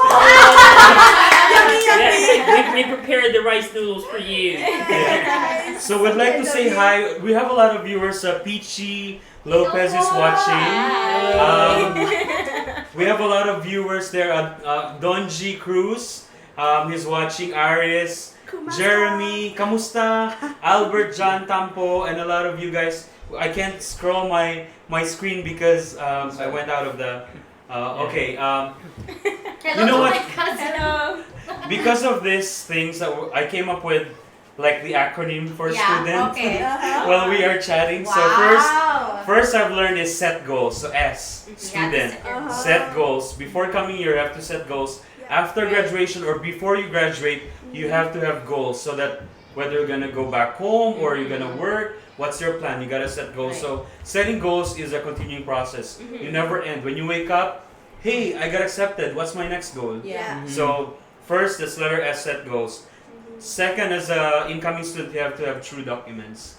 Yummy, yummy. Yeah, we prepared the rice noodles for you. Nice. So we'd like to say hi. We have a lot of viewers. Peachy Lopez is watching. We have a lot of viewers there. Donji Cruz, he's watching. Aris, Kumasa. Jeremy, kamusta? Albert John Tampo, and a lot of you guys. I can't scroll my screen because I went out of the. Okay. Hello You know to what? my cousin. Hello. Because of these things that I came up with, like the acronym for student. Okay. While we are chatting. So first I've learned is set goals. So S, student. Uh-huh. Set goals. Before coming here, you have to set goals. Yeah. After graduation or before you graduate, you have to have goals so that whether you're gonna go back home or you're gonna work, what's your plan? You gotta set goals. Right. So setting goals is a continuing process. You never end. When you wake up, hey, I got accepted. What's my next goal? Yeah. So first, this letter S, set goals. Second, as a incoming student, you have to have true documents.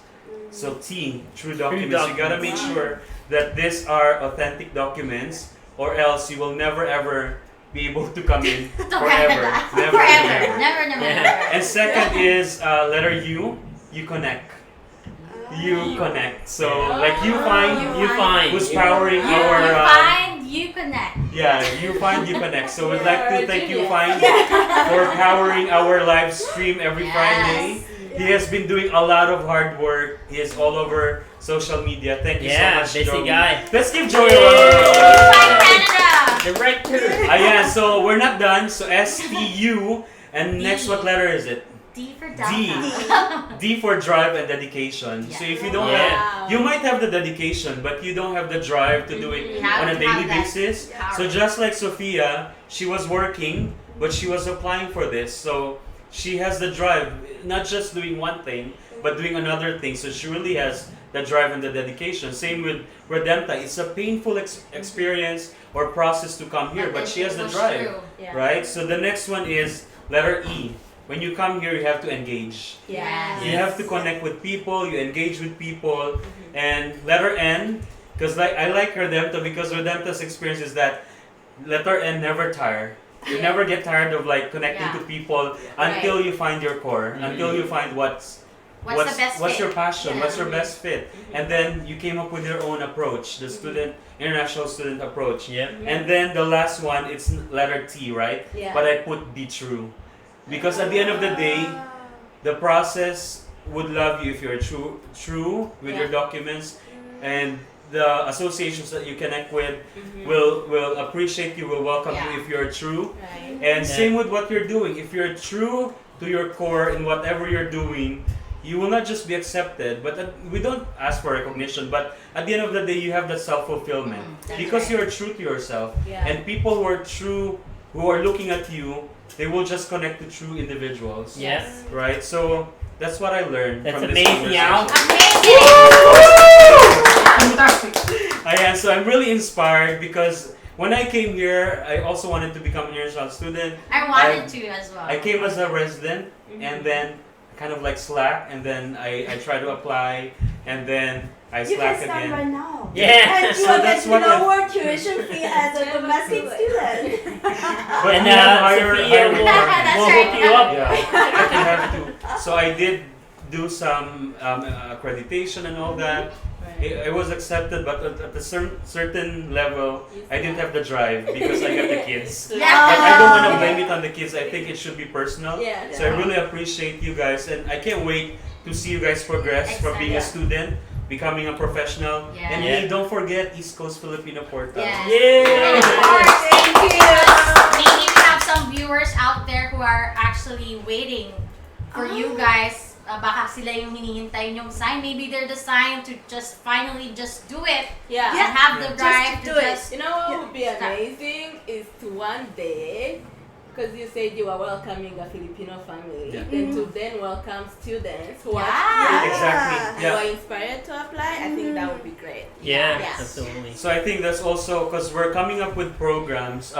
So T, true documents. You gotta make sure that these are authentic documents, or else you will never ever be able to come in forever. Never, Forever. never. Never. And second is letter U, you connect. you connect. So like you find You find. who's powering You, our you find, you connect. yeah, you find you connect. So we'd like to thank you, Julia. Find, for powering our live stream every Yes. Friday. He has been doing a lot of hard work. He is all over social media. Thank you so Yeah, much, busy Joey. guy. Let's give Joey a Yay! round of applause. Find Canada. Director. Yeah, so we're not done. So STU, and next what letter is it? D for D. Delta. D for drive and dedication. So if you don't Yeah. have, you might have the dedication, but you don't have the drive to do it You have on a to daily have that basis. power. So just like Sophia, she was working, but she was applying for this. So she has the drive, not just doing one thing, but doing another thing. So she really has the drive and the dedication. Same with Redempta. It's a painful experience or process to come here, but she has the Push drive, through. Yeah. right? So the next one is letter E. When you come here, you have to engage. Yeah. You have to connect with people, you engage with people, and letter N, because like I like Redempta because Redempta's experience is that letter N never tire. You never get tired of like connecting Yeah. to people until you find your core, until you find what's What's the best fit? your passion, Yeah. what's your best fit, and then you came up with your own approach, the international student approach. Yep. And then the last one, it's letter T, right? Yeah. But I put be true. Because at the end of the day, the process would love you if you're true with your documents, and the associations that you connect with will appreciate you, will welcome Yeah. you if you're true. Right. And same with what you're doing. If you're true to your core in whatever you're doing, you will not just be accepted, but we don't ask for recognition, but at the end of the day, you have that self-fulfillment. That's Because right. you're true to yourself. Yeah. And people who are true, who are looking at you, they will just connect to true individuals. Yes. Right? So that's what I learned That's from this amazing, Al. conversation. Amazing. Fantastic. So I'm really inspired because when I came here, I also wanted to become an international student. I wanted to as well. I came as a resident, and then kind of like slack, and then I tried to apply, and then I You can slack start again. right now. Yeah. And you So will that's get what I- lower tuition fee as a domestic student. But And we have Sophia will, That's will right. hook you up. Yeah, you have to. So I did do some accreditation and all that. I was accepted, but at a certain level, I didn't have the drive because I got the kids. Yeah. But I don't want to blame it on the kids. I think it should be personal. Yeah. So I really appreciate you guys, and I can't wait to see you guys progress from being a student, becoming a professional. Yeah. And Yeah. don't forget East Coast Filipino Portal. Yes. Yeah. And of course, Thank you. maybe we have some viewers out there who are actually waiting for you guys. Baka sila yung hinihintay yung sign. Maybe they're the sign to just finally just do it Yeah. and have the Just drive to do it. just You know what would be Start. amazing is to one day, because you said you are welcoming a Filipino family, Yeah. then to then welcome students who are Yeah. Exactly. who are Yeah. inspired to apply. I think that would be great. Yeah, Yes. absolutely. So I think that's also because we're coming up with programs.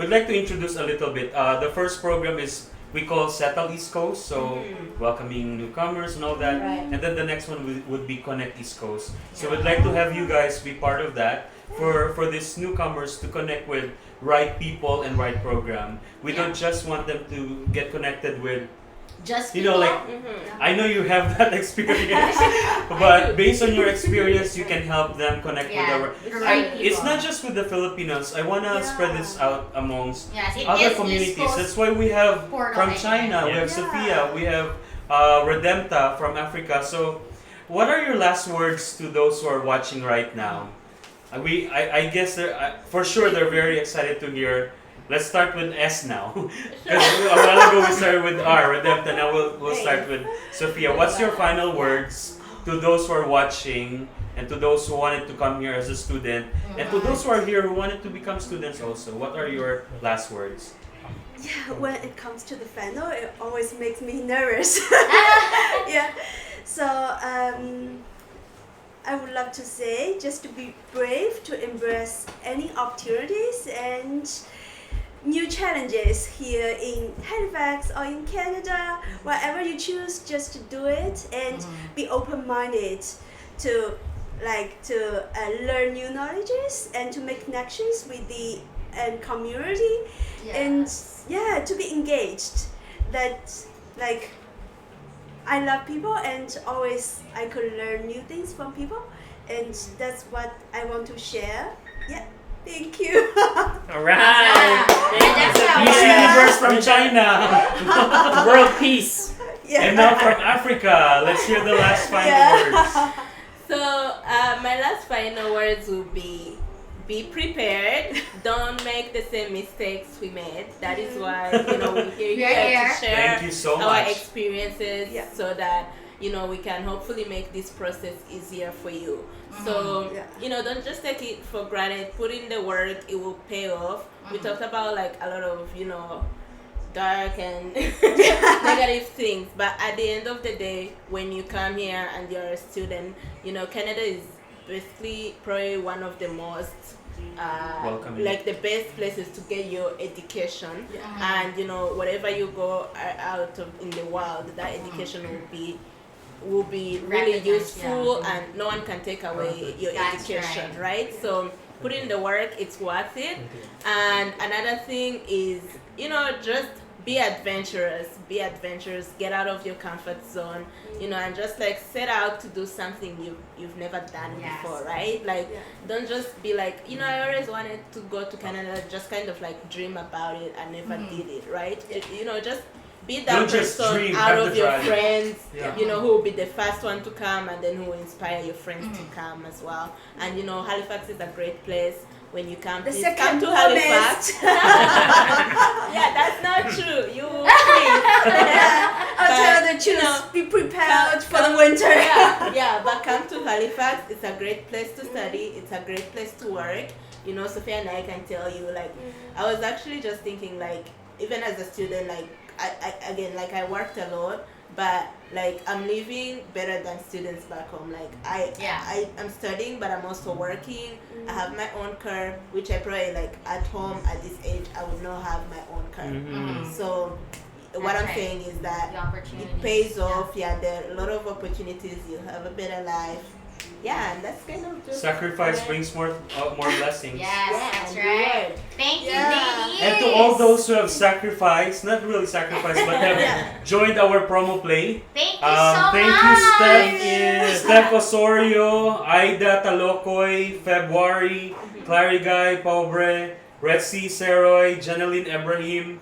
We'd like to introduce a little bit. The first program is we call Settle East Coast, so welcoming newcomers and all that. Right. And then the next one would be Connect East Coast. So we'd like to have you guys be part of that for these newcomers to connect with right people and right program. We don't just want them to get connected with, just you know, people. like I know you have that experience, but based on your experience, you can help them connect Yeah, with the our. right It's people. not just with the Filipinos. I wanna spread this out amongst Yes, it other is communities. East Coast. That's why we have Portal from anyway. China, we Yeah. have Sophia, we have Redempta from Africa. So, what are your last words to those who are watching right now? I guess for sure they're very excited to hear. Let's start with S now. Because a while ago we started with R, Redempta. Now we'll start with Sophia. What's your final words to those who are watching, and to those who wanted to come here as a student, and to those who are here who wanted to become students also? What are your last words? Yeah, when it comes to the final, it always makes me nervous. Yeah, so I would love to say just to be brave, to embrace any opportunities and new challenges here in Halifax or in Canada. Whatever you choose, just to do it and be open-minded to learn new knowledges and to make connections with the community. And yeah, to be engaged. That like I love people, and always I could learn new things from people, and that's what I want to share. Yeah, thank you. All right. That's how Miss we're- Universe from China. World peace. Yeah. And now from Africa. Let's hear the last final words. Yeah. So my last final words will be prepared. Don't make the same mistakes we made. That is why we're here We are here. to share Thank you so our much. experiences, Yeah. so that we can hopefully make this process easier for you. So Yeah. don't just take it for granted. Put in the work; it will pay off. We talked about like a lot of dark and negative things, but at the end of the day, when you come here and you're a student, Canada is basically probably one of the most Welcoming. like the best places to get your education. And whatever you go out of in the world, that education will be really Recognized, useful, and no one can take away your That's education, right? So put in the work, it's worth it. And another thing is, just be adventurous, get out of your comfort zone, and just like set out to do something you've never done Yes. before, right? Like, Yeah. don't just be like, I always wanted to go to Canada, just kind of like dream about it and never did it, right? Just be that Don't just person dream, out have of to your drive. friends, Yeah. who will be the first one to come, and then who will inspire your friends to come as well. And Halifax is a great place. When you come, The please second come to Halifax. warmest. Yeah, that's not true. You please. I'll But, tell the children, be prepared for the winter. Yeah, but come to Halifax. It's a great place to study. It's a great place to work. Sophia and I can tell you, like, I was actually just thinking, like, even as a student, like, I worked a lot, but like I'm living better than students back home. Like I'm studying, but I'm also working. I have my own car, which I probably like at home at this age I would not have my own car. So what That's I'm right. saying is that The opportunities. it pays off. Yeah, there are a lot of opportunities. You have a better life. Yeah, and that's kind of just Sacrifice brings more blessings. Yes, that's and right. reward. Thank you, Yeah. ladies. And to all those who have sacrificed, not really sacrificed, but have joined our promo play. Thank you so Thank much. you, Steph, Steph Osorio, Aida Talokoy, February, Clarigay, Pobre, Retsi Seroy, Janeline Ibrahim,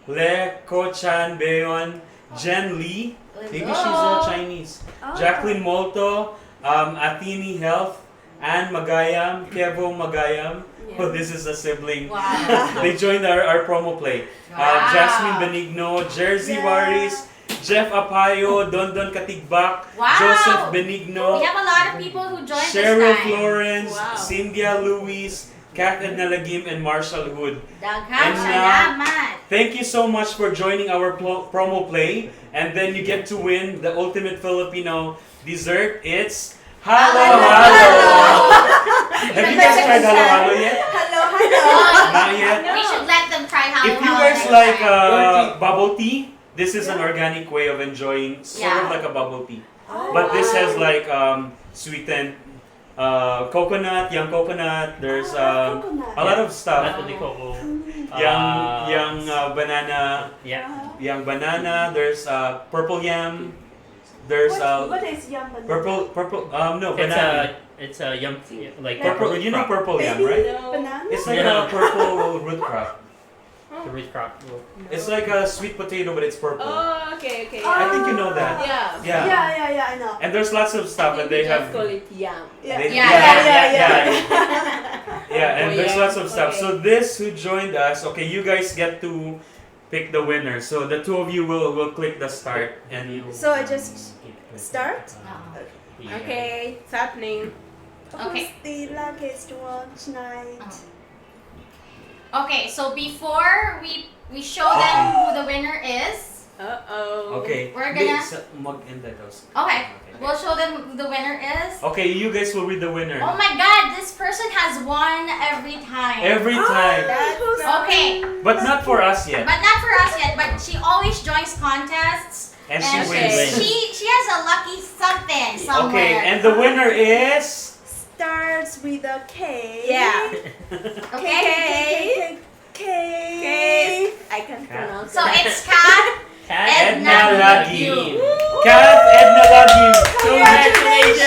Le Ko Chan Beyon, Jen Lee, maybe she's Chinese, Jacqueline Molto, Athini Health, Anne Magayam, Kevo Magayam. Oh, this is a sibling. Wow. They joined our promo play. Wow. Jasmine Benigno, Jersey Waris, Jeff Apayo, Dondon Katigbak, Wow. Joseph Benigno, We have a lot of people who joined Cheryl this time. Florence, Wow. Cynthia Luis, Kat Nalagim, and Marshall Hood. Daghang And, salamat. Thank you so much for joining our promo play. And then you get to win the ultimate Filipino dessert. It's Halo Halo. Have you guys tried Halo Halo yet? Hello. Not yet. We should let them try halo If you halo guys next like time. bubble tea, this is an organic way of enjoying sort of Yeah. like a bubble tea. Oh, But this wow. has like sweetened coconut, young coconut. There's coconut. a lot of That's stuff. what they call Young banana, yeah. young banana. There's purple yam. There's What is yum banana? purple no It's banana. it's a yum like Purple, root you know crop. purple yam, Baby right? banana? It's like Yeah. a purple root crop. The root crop. It's like a sweet potato, but it's purple. Oh, okay. I think you know that. Yeah. Yeah. Yeah, I know. And there's lots of stuff, and they just have. call it yam. Yeah. They- Yeah. Yeah, and there's yeah. lots of stuff. Okay. So this who joined us, okay, you guys get to pick the winner. So the two of you will click the start, and you. So I just start? Okay, it's happening. Okay. Who's the luckiest one tonight? Okay, so before we show them who the winner is, Uh-oh. Okay. We're gonna- Mug in the house. okay, we'll show them who the winner is. Okay, you guys will read the winner. Oh my god, this person has won every time. Every time. That's Okay, But not for us yet. but not for us yet, but she always joins contests. And she And wins. she has a lucky something somewhere. Okay, and the winner is. Starts with a K. Yeah. Okay. K. Okay. I can pronounce So that. it's Kat, Edna Lagi. Kath Edna Lagi. Congratulations!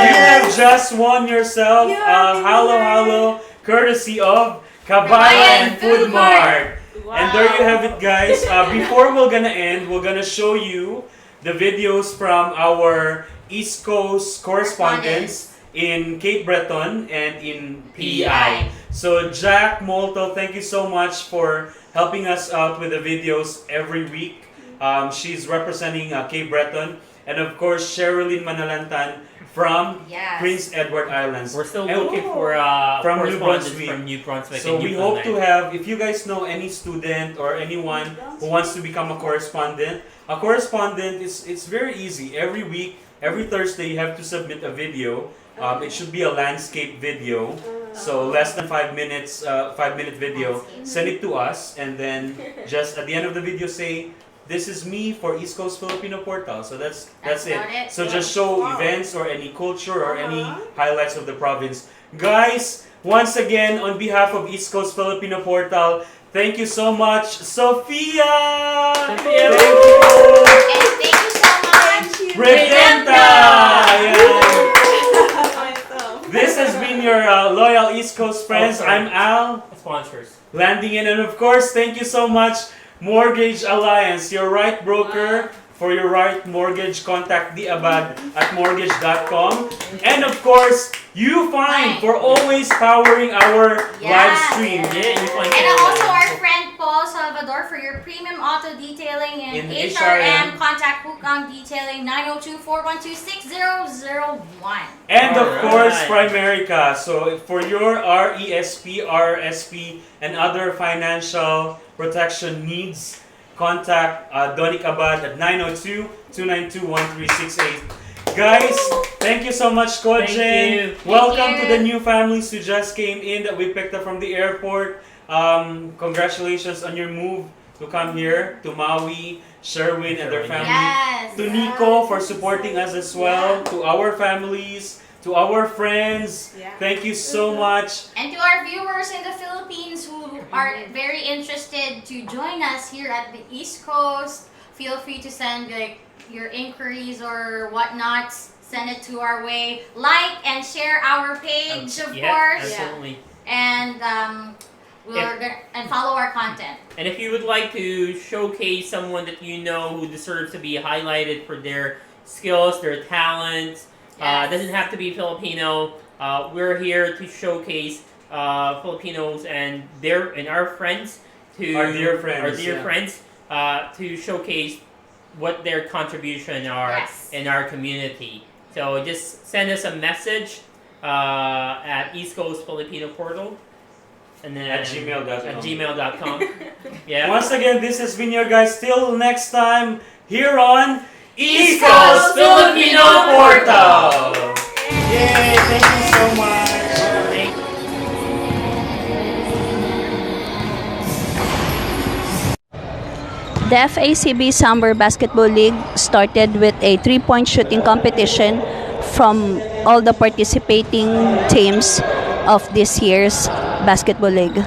You have just won yourself Yeah, halo, courtesy of Kabayan Food Mart. And there you have it, guys. Before we're gonna end, we're gonna show you the videos from our East Coast correspondents in Cape Breton and in PEI. So Jack Molto, thank you so much for helping us out with the videos every week. She's representing Cape Breton. And of course, Sherilyn Manalantan from Prince Edward Islands. We're still And looking for from New correspondents Brunswick. from New Brunswick. So and we hope to Newfoundland. have, if you guys know any student or anyone who wants to become a correspondent it's very easy. Every week, every Thursday, you have to submit a video. It should be a landscape video, so less than 5 minutes, 5-minute video. Send it to us, and then just at the end of the video say, "This is me for East Coast Filipino Portal." So that's it. So just show events or any culture or any highlights of the province. Guys, once again, on behalf of East Coast Filipino Portal, thank you so much, Sophia! Thank you! And thank you so much. Redenta! Ayan. Myself. This has been your loyal East Coast friends. sorry. I'm Al, Sponsors. landing in, and of course, thank you so much, Mortgage Alliance, your right broker for your right mortgage. Contact the Abad at mortgage.com. And of course, you find for always powering our live stream. Yeah, you find And also our friend Paul Salvador for your premium auto detailing and In HRM. HRM. Contact Hukang Detailing 902-412-6001. And of course, Alright. Primerica. So for your RESP, RSP, and other financial protection needs, contact Donik Abad at 902-292-1368. Guys, thank you so much, Coach Thank Jen. you. Welcome Thank to you. the new families who just came in that we picked up from the airport. Congratulations on your move to come here to Maui, Sherwin and their family. Yes. To Nico for supporting us as well. To our families, to our friends. Yeah. Thank you so much. And to our viewers in the Philippines who are very interested to join us here at the East Coast, feel free to send your inquiries or whatnot. Send it to our way. Like and share our page, of Yeah, course, absolutely. and and follow our content. And if you would like to showcase someone that you know who deserves to be highlighted for their skills, their talents, Yes. doesn't have to be Filipino. We're here to showcase Filipinos and our friends to Our dear friends, friends to showcase what their contribution are Yes. in our community. So just send us a message at East Coast Filipino Portal. And then At gmail.com. At gmail.com. Yeah. Once again, this has been your guys. Till next time, here on East Coast Filipino Portal. Yay! Thank you so much. Thank The FACB Summer Basketball League started with a three-point shooting competition from all the participating teams of this year's Basketball League.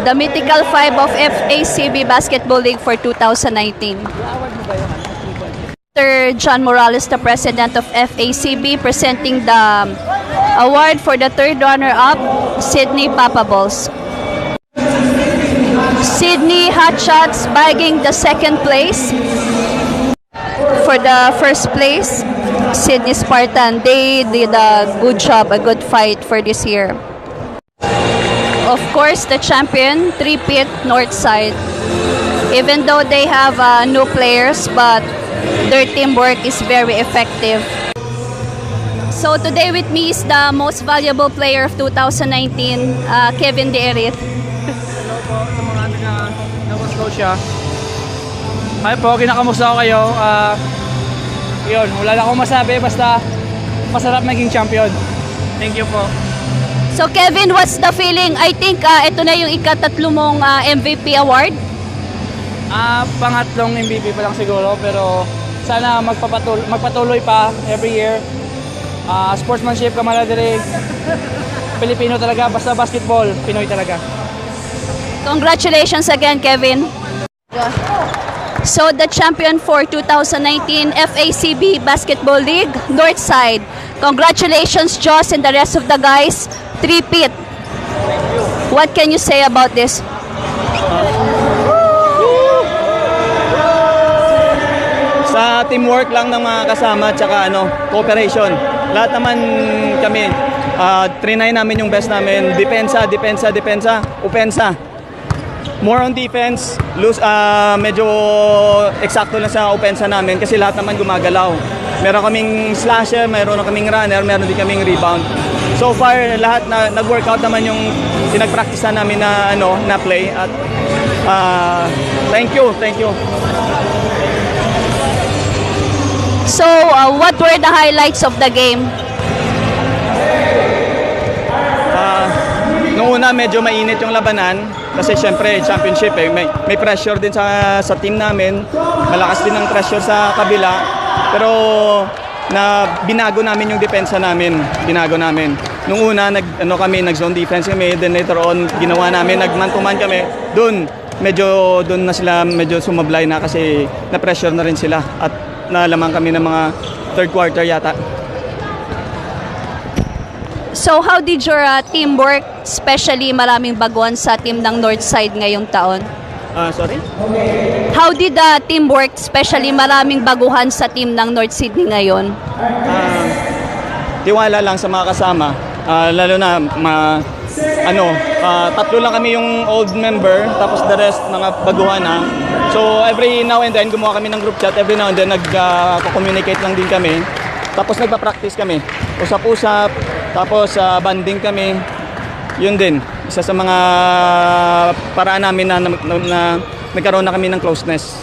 The mythical five of FACB Basketball League for 2019. Mr. John Morales, the president of FACB, presenting the award for the third runner-up, Sydney Papaballs. Sydney Hotshots bagging the second place. For the first place, Sydney Spartan. They did a good job, a good fight for this year. Of course, the champion, three-peat Northside. Even though they have new players, but their teamwork is very effective. So today with me is the most valuable player of 2019, Kevin De Erit. Hello po sa mga Nova Scotia. Hi po, kinakamusta ko kayo. Yun, wala lang akong masabi, basta masarap maging champion. Thank you po. So Kevin, what's the feeling? I think ito na yung ikatatlo mong MVP award. Pangatlong MVP pa lang siguro, pero sana magpatuloy pa every year. Sportsmanship, camaraderie, Filipino talaga, basta basketball, Pinoy talaga. Congratulations again, Kevin. So the champion for 2019 FACB Basketball League, Northside. Congratulations, Joss and the rest of the guys. Three-peat. What can you say about this? Sa teamwork lang ng mga kasama at saka cooperation. Lahat naman kami, trinay namin yung best namin. Depensa, opensa. More on defense, medyo eksakto lang sa opensa namin kasi lahat naman gumagalaw. Meron kaming slasher, meron kaming runner, meron din kaming rebound. So far, lahat nag-workout naman yung pinag-practice namin na play at thank you. So, what were the highlights of the game? Noong una medyo mainit yung labanan kasi syempre championship may pressure din sa team namin. Malakas din ang pressure sa kabila. Pero binago namin yung depensa namin. Nung una nag-zone defense kami, then later on ginawa namin nag-man to man kami. Doon na sila medyo sumablay na kasi na-pressure na rin sila at nalaman kami ng mga third quarter yata. So how did your team work, especially maraming baguhan sa team ng Northside ngayong taon? Sorry? How did the team work, especially maraming baguhan sa team ng North Sydney ngayon? Tiwala lang sa mga kasama. Lalo na tatlo lang kami yung old member tapos the rest mga baguhan na. So every now and then gumawa kami ng group chat, every now and then nag-communicate lang din kami. Tapos nagpa-practice kami. Usap-usap, tapos banding kami. Yun din, isa sa mga paraan namin na nagkaroon na kami ng closeness.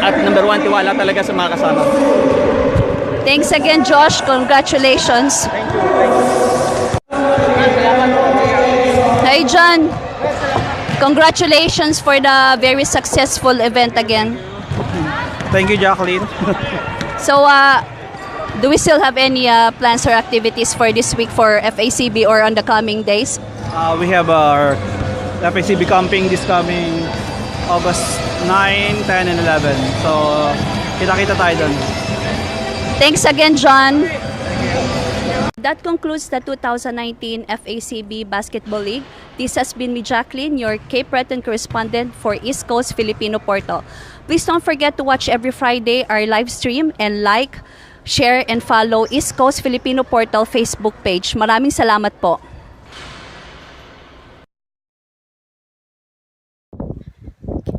At number one, tiwala talaga sa mga kasama. Thanks again, Josh. Congratulations. Thank you. Hey, John. Congratulations for the very successful event again. Thank you, Jacqueline. So, do we still have any plans or activities for this week for FACB or on the coming days? We have our FACB camping this coming August 9, 10, and 11. So, kita-kita tayo doon. Thanks again, John. That concludes the 2019 FACB Basketball League. This has been me, Jacqueline, your Cape Breton correspondent for East Coast Filipino Portal. Please don't forget to watch every Friday our live stream and like, share, and follow East Coast Filipino Portal Facebook page. Maraming salamat po.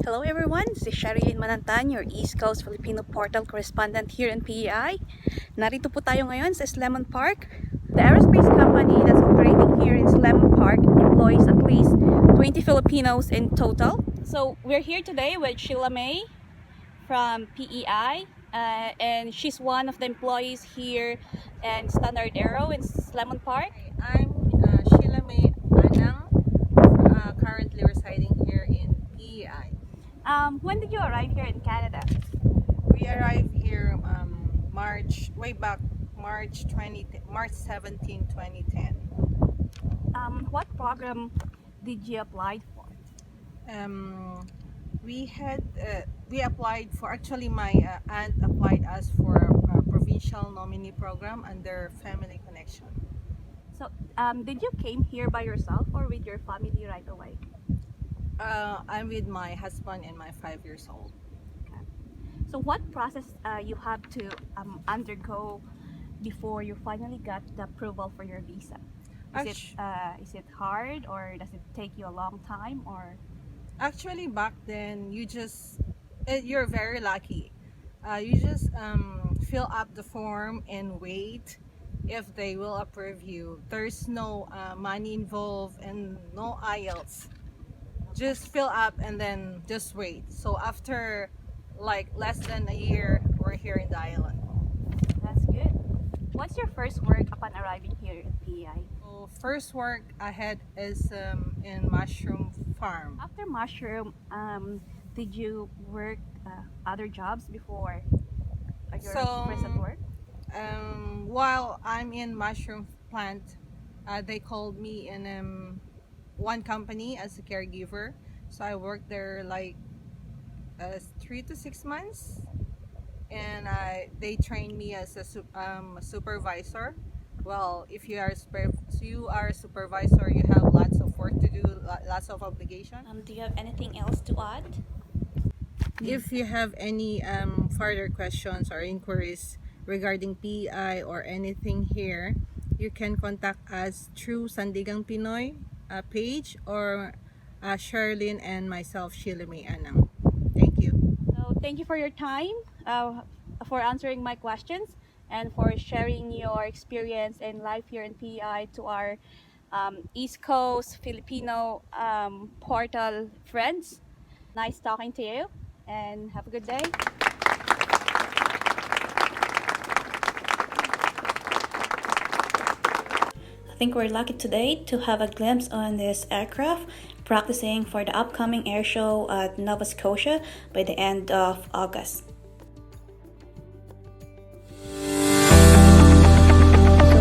Hello everyone, this is Sherilyn Manantan, your East Coast Filipino Portal correspondent here in PEI. Narito po tayo ngayon sa Lemon Park. The aerospace company that's operating here in Lemon Park employs at least 20 Filipinos in total. So we're here today with Sheila May from PEI. And she's one of the employees here in Standard Aero in Lemon Park. I'm Sheila May Anang, currently residing here in PEI. When did you arrive here in Canada? We arrived here way back March 17, 2010. What program did you apply for? We applied for, actually my aunt applied us for a provincial nominee program under Family Connection. So, did you came here by yourself or with your family right away? I'm with my husband and my 5 years old. Okay. So, what process you have to undergo before you finally got the approval for your visa? Is it hard, or does it take you a long time, or? Actually, back then, you're very lucky. You just fill up the form and wait if they will approve you. There's no money involved and no IELTS. Just fill up and then just wait. So after like less than a year, we're here in the island. That's good. What's your first work upon arriving here at PEI? So first work I had is in mushroom farm. After mushroom, did you work other jobs before your So, present work? While I'm in mushroom plant, they called me in one company as a caregiver. So I worked there like 3 to 6 months, and they trained me as a supervisor. Well, if you are a supervisor, you have lots of work to do, lots of obligation. Do you have anything else to add? If you have any further questions or inquiries regarding PEI or anything here, you can contact us through Sandigang Pinoy page, or Sherlyn and myself, Sheila May Anang. Thank you. So thank you for your time, for answering my questions, and for sharing your experience and life here in PEI to our East Coast Filipino portal friends. Nice talking to you, and have a good day. I think we're lucky today to have a glimpse on this aircraft practicing for the upcoming air show at Nova Scotia by the end of August.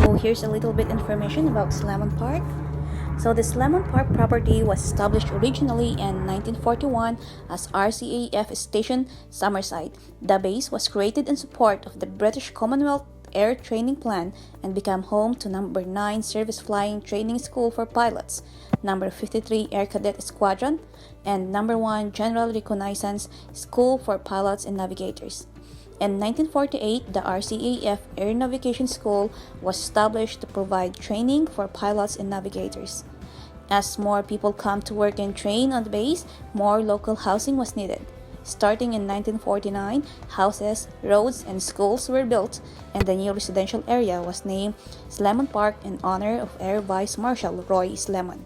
So here's a little bit information about Lemon Park. So this Lemon Park property was established originally in 1941 as RCAF Station Summerside. The base was created in support of the British Commonwealth Air Training Plan and became home to number 9 Service Flying Training School for Pilots, number 53 Air Cadet Squadron, and number 1 General Reconnaissance School for Pilots and Navigators. In 1948, the RCAF Air Navigation School was established to provide training for pilots and navigators. As more people come to work and train on the base, more local housing was needed. Starting in 1949, houses, roads, and schools were built, and the new residential area was named Lemon Park in honor of Air Vice Marshal Roy Lemon.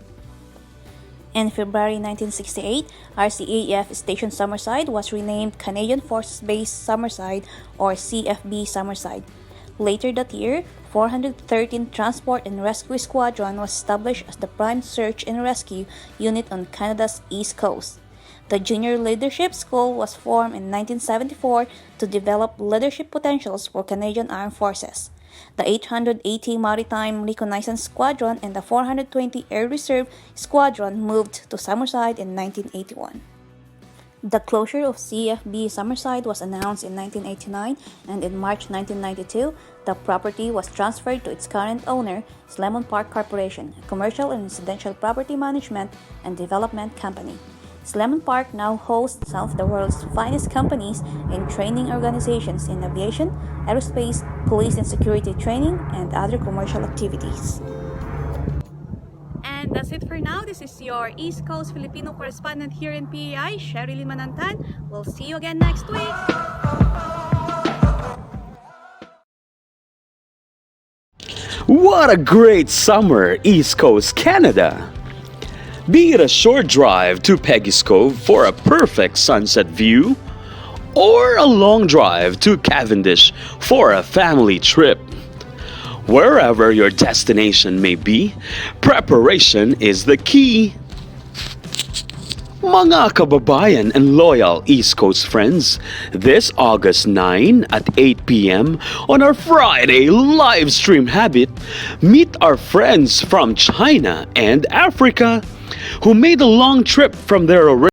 In February 1968, RCAF Station Summerside was renamed Canadian Forces Base Summerside, or CFB Summerside. Later that year, 413th Transport and Rescue Squadron was established as the prime search and rescue unit on Canada's East Coast. The Junior Leadership School was formed in 1974 to develop leadership potentials for Canadian Armed Forces. The 880 Maritime Reconnaissance Squadron and the 420 Air Reserve Squadron moved to Summerside in 1981. The closure of CFB Summerside was announced in 1989, and in March 1992, the property was transferred to its current owner, Lemon Park Corporation, a commercial and residential property management and development company. Lemon Park now hosts some of the world's finest companies and training organizations in aviation, aerospace, police and security training, and other commercial activities. And that's it for now. This is your East Coast Filipino correspondent here in PEI, Sherilyn Manantan. We'll see you again next week. What a great summer, East Coast Canada! Be it a short drive to Peggy's Cove for a perfect sunset view, or a long drive to Cavendish for a family trip. Wherever your destination may be, preparation is the key. Mga kababayan and loyal East Coast friends, this August 9 at 8 p.m. on our Friday Livestream habit, meet our friends from China and Africa who made a long trip from their original